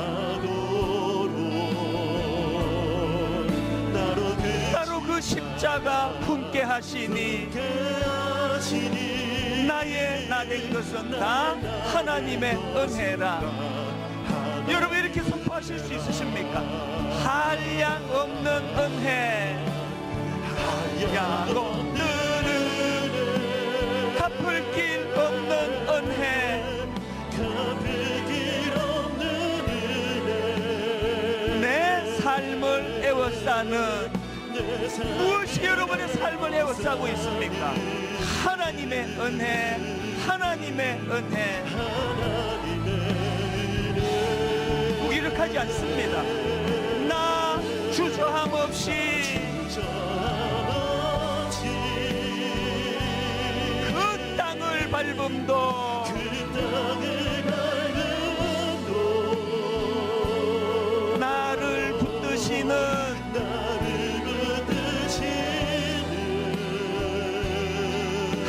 따로 그 십자가 품게 하시니 나의 나 된 것은 다 하나님의 은혜라. 여러분 이렇게 선포하실 수 있으십니까? 한량 없는 은혜, 한량 없는 은혜, 갚을 길 없는 은혜, 내 삶을 에워싸는, 무엇이 여러분의 삶을 에워싸고 있습니까? 하나님의 은혜, 하나님의 은혜. 무기력하지 않습니다. 나 주저함 없이 그 땅을 밟음도 나를 붙드시는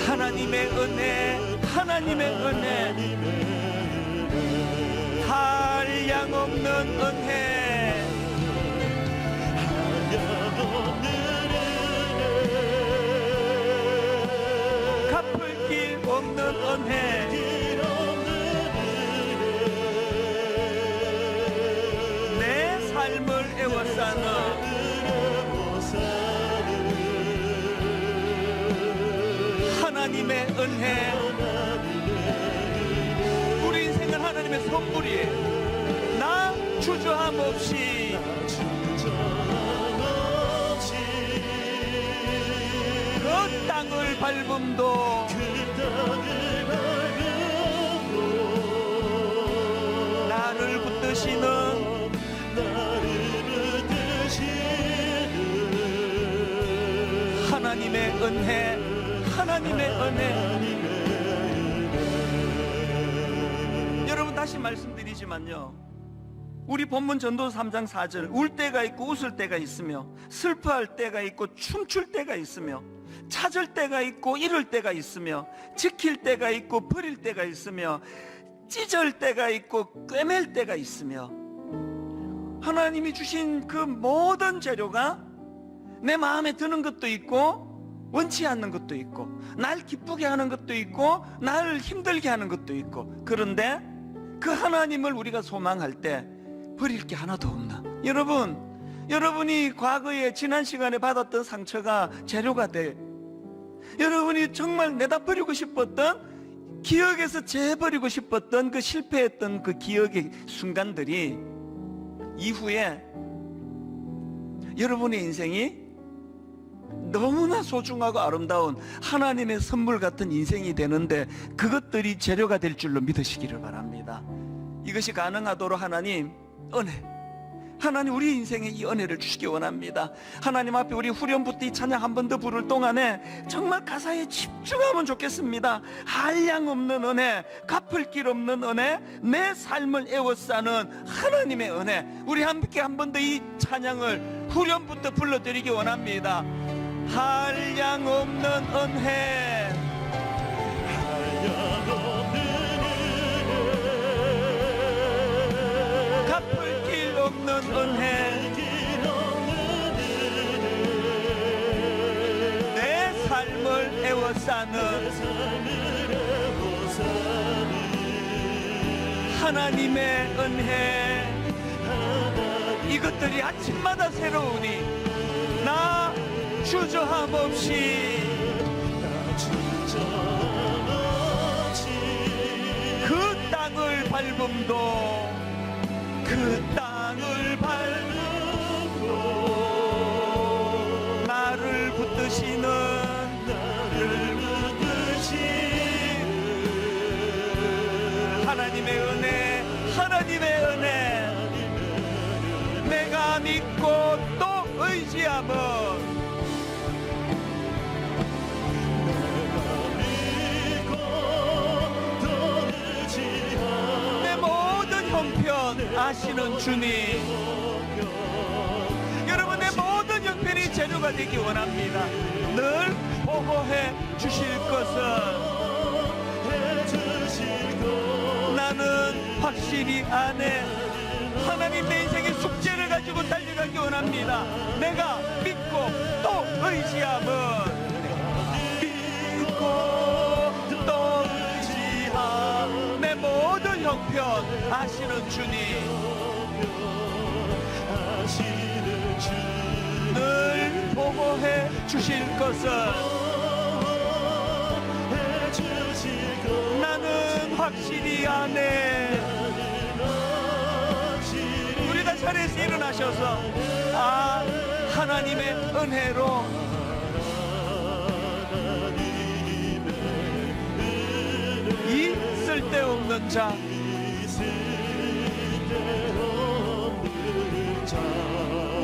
하나님의 은혜, 하나님의 은혜, 한량 없는 은혜, 갚을 길 없는 은혜, 내 삶을 에워싸는 하나님의 은혜. 우리 인생은 하나님의 선물이에요. 나 주저함 없이 그 땅을 밟음도 나를 붙드시는 하나님의 은혜, 하나님의 은혜. 여러분 다시 말씀드리지만요, 우리 본문 전도서 3장 4절, 울 때가 있고 웃을 때가 있으며 슬퍼할 때가 있고 춤출 때가 있으며 찾을 때가 있고 잃을 때가 있으며 지킬 때가 있고 버릴 때가 있으며 찢을 때가 있고 꿰맬 때가 있으며, 하나님이 주신 그 모든 재료가 내 마음에 드는 것도 있고 원치 않는 것도 있고 날 기쁘게 하는 것도 있고 나를 힘들게 하는 것도 있고, 그런데 그 하나님을 우리가 소망할 때 버릴 게 하나도 없나? 여러분이 과거에 지난 시간에 받았던 상처가 재료가 돼, 여러분이 정말 내다 버리고 싶었던, 기억에서 재버리고 싶었던 그 실패했던 그 기억의 순간들이 이후에 여러분의 인생이 너무나 소중하고 아름다운 하나님의 선물 같은 인생이 되는데, 그것들이 재료가 될 줄로 믿으시기를 바랍니다. 이것이 가능하도록 하나님 은혜, 하나님 우리 인생에 이 은혜를 주시기 원합니다. 하나님 앞에 우리 후렴부터 이 찬양 한 번 더 부를 동안에 정말 가사에 집중하면 좋겠습니다. 한량 없는 은혜, 갚을 길 없는 은혜, 내 삶을 에워싸는 하나님의 은혜. 우리 함께 한 번 더 이 찬양을 후렴부터 불러드리기 원합니다. 한량 없는 은혜, 갚을 길 없는 은혜, 내 삶을 에워싸는 하나님의 은혜. 이것들이 아침마다 새로우니 나 주저함 없이 그 땅을 밟음도 그 땅을 밟음도 나를 붙드시는 하나님의 은혜, 하나님의 은혜, 내가 믿고 또 의지함은 내 모든 형편 아시는 주님, 여러분 내 모든 형편이 재료가 되기 원합니다. 늘 보호해 주실 것은 나는 확실히 안에 하나님 내 인생의 숙제를 가지고 달려가기 원합니다. 내가 믿고 또 의지함은 믿고 또 의지함 내 모든 형편 아시는 주님, 늘 보호해 주실 것은 나는 확실히 아네. 우리 다 자리에서 일어나셔서 하나님의 은혜로 이 쓸데없는 자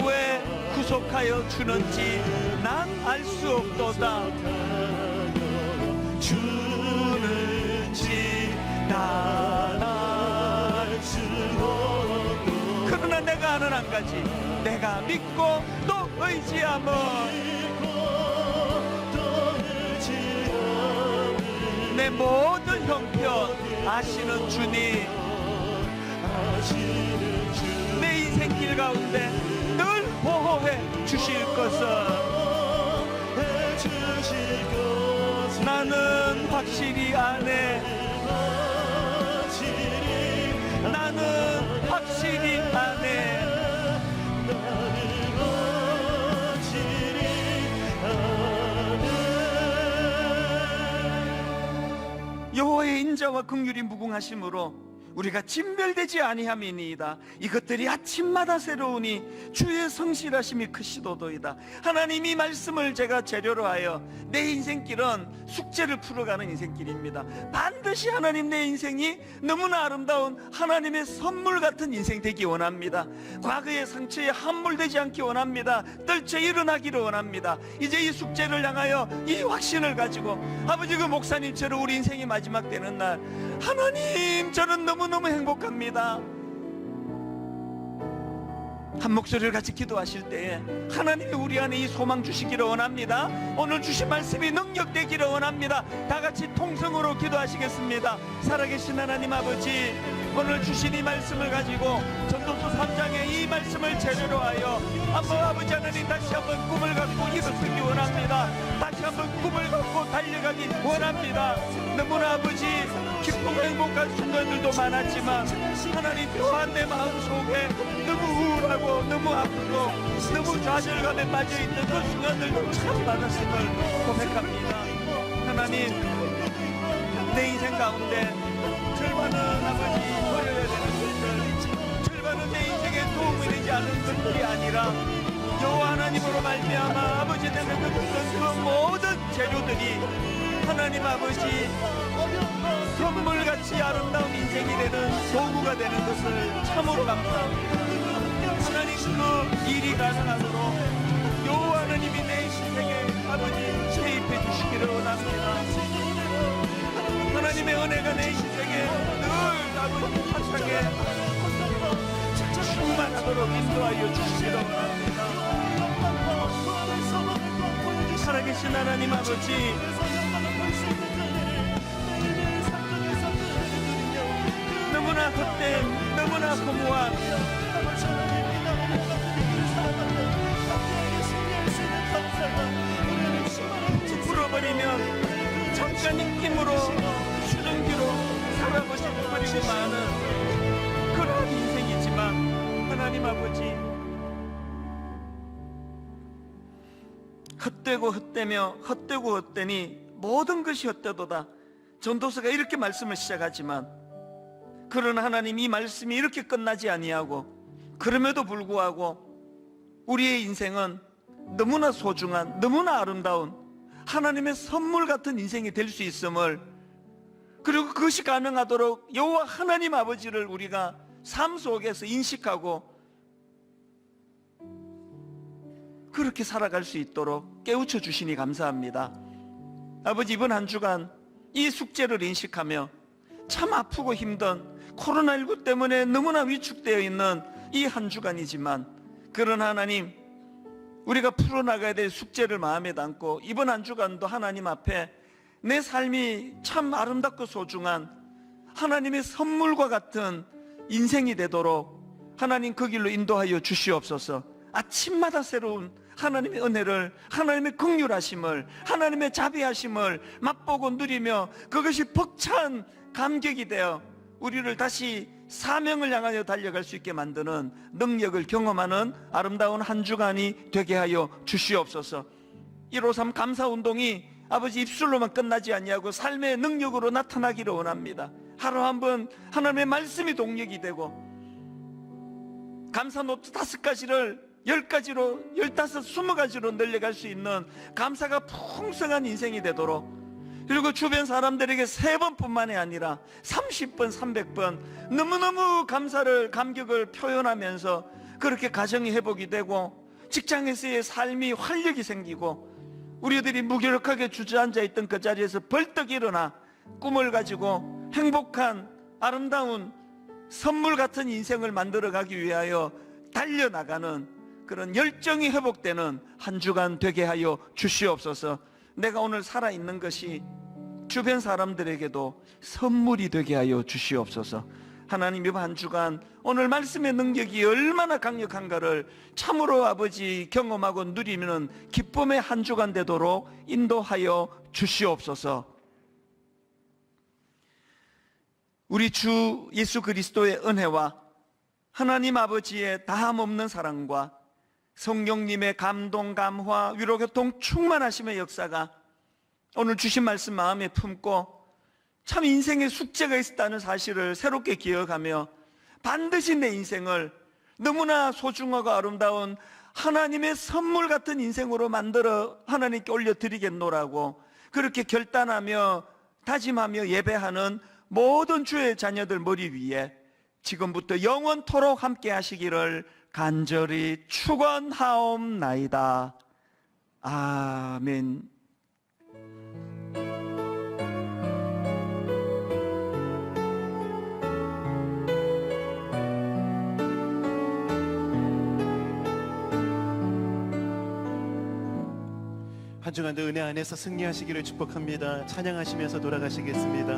왜 구속하여 주는지 난 알 수 없도다. 주는지 난 알 수 없도. 그러나 내가 아는 한 가지, 내가 믿고 또 의지함은 내 모든 형편 아시는 주님, 내 인생길 가운데 늘 보호해 주실 것은 나는 확실히 아네. 나는 확실히 아네. 여호와의 인자와 긍휼이 무궁하심으로 우리가 진멸되지 아니함이니이다. 이것들이 아침마다 새로우니 주의 성실하심이 크시도도이다. 하나님이 말씀을 제가 재료로 하여 내 인생길은 숙제를 풀어가는 인생길입니다. 반드시 하나님 내 인생이 너무나 아름다운 하나님의 선물 같은 인생 되기 원합니다. 과거의 상처에 함몰되지 않기 원합니다. 떨쳐 일어나기를 원합니다. 이제 이 숙제를 향하여 이 확신을 가지고 아버지 그 목사님처럼 우리 인생이 마지막 되는 날, 하나님 저는 너무너무 행복합니다. 한 목소리를 같이 기도하실 때에 하나님이 우리 안에 이 소망 주시기를 원합니다. 오늘 주신 말씀이 능력되기를 원합니다. 다 같이 통성으로 기도하시겠습니다. 살아계신 하나님 아버지, 오늘 주신 이 말씀을 가지고 전도서 3장의 이 말씀을 재료로 하여 한번 아버지 하나님 다시 한번 꿈을 갖고 일어서기 원합니다. 다시 한번 꿈을 갖고 달려가기 원합니다. 너무나 아버지 기쁘고 행복한 순간들도 많았지만 하나님 또한 내 마음속에 너무 우울하고 너무 아프고 너무 좌절감에 빠져있는 그 순간들도 참 많았음을 고백합니다. 하나님 내 인생 가운데 절반은 아버지 버려야 되는 것들, 절반은 내 인생에 도움이 되지 않는 것들이 아니라 여호와 하나님으로 말미암아 아버지 내가 그 모든 재료들이 하나님 아버지 선물같이 아름다운 인생이 되는 도구가 되는 것을 참으로 감사합니다. 하나님 그 일이 가능하도록 여호와 하나님이 내 인생에 아버지 개입해 주시기를 원합니다. 하나님의 은혜가 내 인생에 늘 아버지 화창에 충만하도록 인도하여 주시기를 원합니다. 살아계신 하나님 아버지, 너무나 헛된 너무나 허무한 풀어버리면 잠깐 힘으로 수증기로 살아버리고 많은 그러한 인생이지만 하나님 아버지 헛되고 헛되며 헛되고 헛되니 모든 것이 헛되도다. 전도서가 이렇게 말씀을 시작하지만 그러나 하나님 이 말씀이 이렇게 끝나지 아니하고 그럼에도 불구하고 우리의 인생은 너무나 소중한 너무나 아름다운 하나님의 선물 같은 인생이 될 수 있음을, 그리고 그것이 가능하도록 여호와 하나님 아버지를 우리가 삶 속에서 인식하고 그렇게 살아갈 수 있도록 깨우쳐 주시니 감사합니다. 아버지, 이번 한 주간 이 숙제를 인식하며 참 아프고 힘든 코로나19 때문에 너무나 위축되어 있는 이 한 주간이지만, 그런 하나님, 우리가 풀어나가야 될 숙제를 마음에 담고 이번 한 주간도 하나님 앞에 내 삶이 참 아름답고 소중한 하나님의 선물과 같은 인생이 되도록 하나님 그 길로 인도하여 주시옵소서. 아침마다 새로운 하나님의 은혜를, 하나님의 긍휼하심을, 하나님의 자비하심을 맛보고 누리며 그것이 벅찬 감격이 되어 우리를 다시 사명을 향하여 달려갈 수 있게 만드는 능력을 경험하는 아름다운 한 주간이 되게 하여 주시옵소서. 153 감사운동이 아버지 입술로만 끝나지 아니하고 삶의 능력으로 나타나기를 원합니다. 하루 한 번 하나님의 말씀이 동력이 되고 감사 노트 5가지를 10가지로 15, 20가지로 늘려갈 수 있는 감사가 풍성한 인생이 되도록, 그리고 주변 사람들에게 3번뿐만이 아니라 30번, 300번 너무너무 감격을 표현하면서 그렇게 가정이 회복이 되고 직장에서의 삶이 활력이 생기고 우리들이 무기력하게 주저앉아 있던 그 자리에서 벌떡 일어나 꿈을 가지고 행복한 아름다운 선물 같은 인생을 만들어가기 위하여 달려나가는 그런 열정이 회복되는 한 주간 되게 하여 주시옵소서. 내가 오늘 살아있는 것이 주변 사람들에게도 선물이 되게 하여 주시옵소서. 하나님, 이번 한 주간 오늘 말씀의 능력이 얼마나 강력한가를 참으로 아버지 경험하고 누리는 기쁨의 한 주간 되도록 인도하여 주시옵소서. 우리 주 예수 그리스도의 은혜와 하나님 아버지의 다함없는 사랑과 성령님의 감동, 감화, 위로, 교통, 충만하심의 역사가 오늘 주신 말씀 마음에 품고 참 인생의 숙제가 있었다는 사실을 새롭게 기억하며 반드시 내 인생을 너무나 소중하고 아름다운 하나님의 선물 같은 인생으로 만들어 하나님께 올려드리겠노라고 그렇게 결단하며 다짐하며 예배하는 모든 주의 자녀들 머리 위에 지금부터 영원토록 함께 하시기를 간절히 축원하옵나이다. 아멘. 한 주간도 은혜 안에서 승리하시기를 축복합니다. 찬양하시면서 돌아가시겠습니다.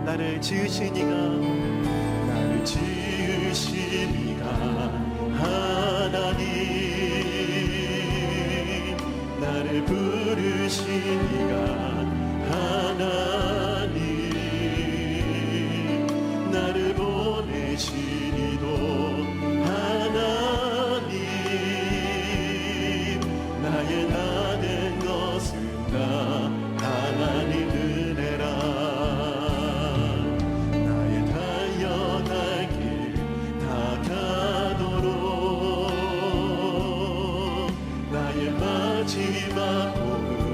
나를 지으신 이가 하나님, 나를 부르신 이가 하나님, 나를 보내신 이도 하나님, 나의 나 된 것은 다 하나님 은혜라. 나의 달려갈 길 다 가도록 나의 마지막 고음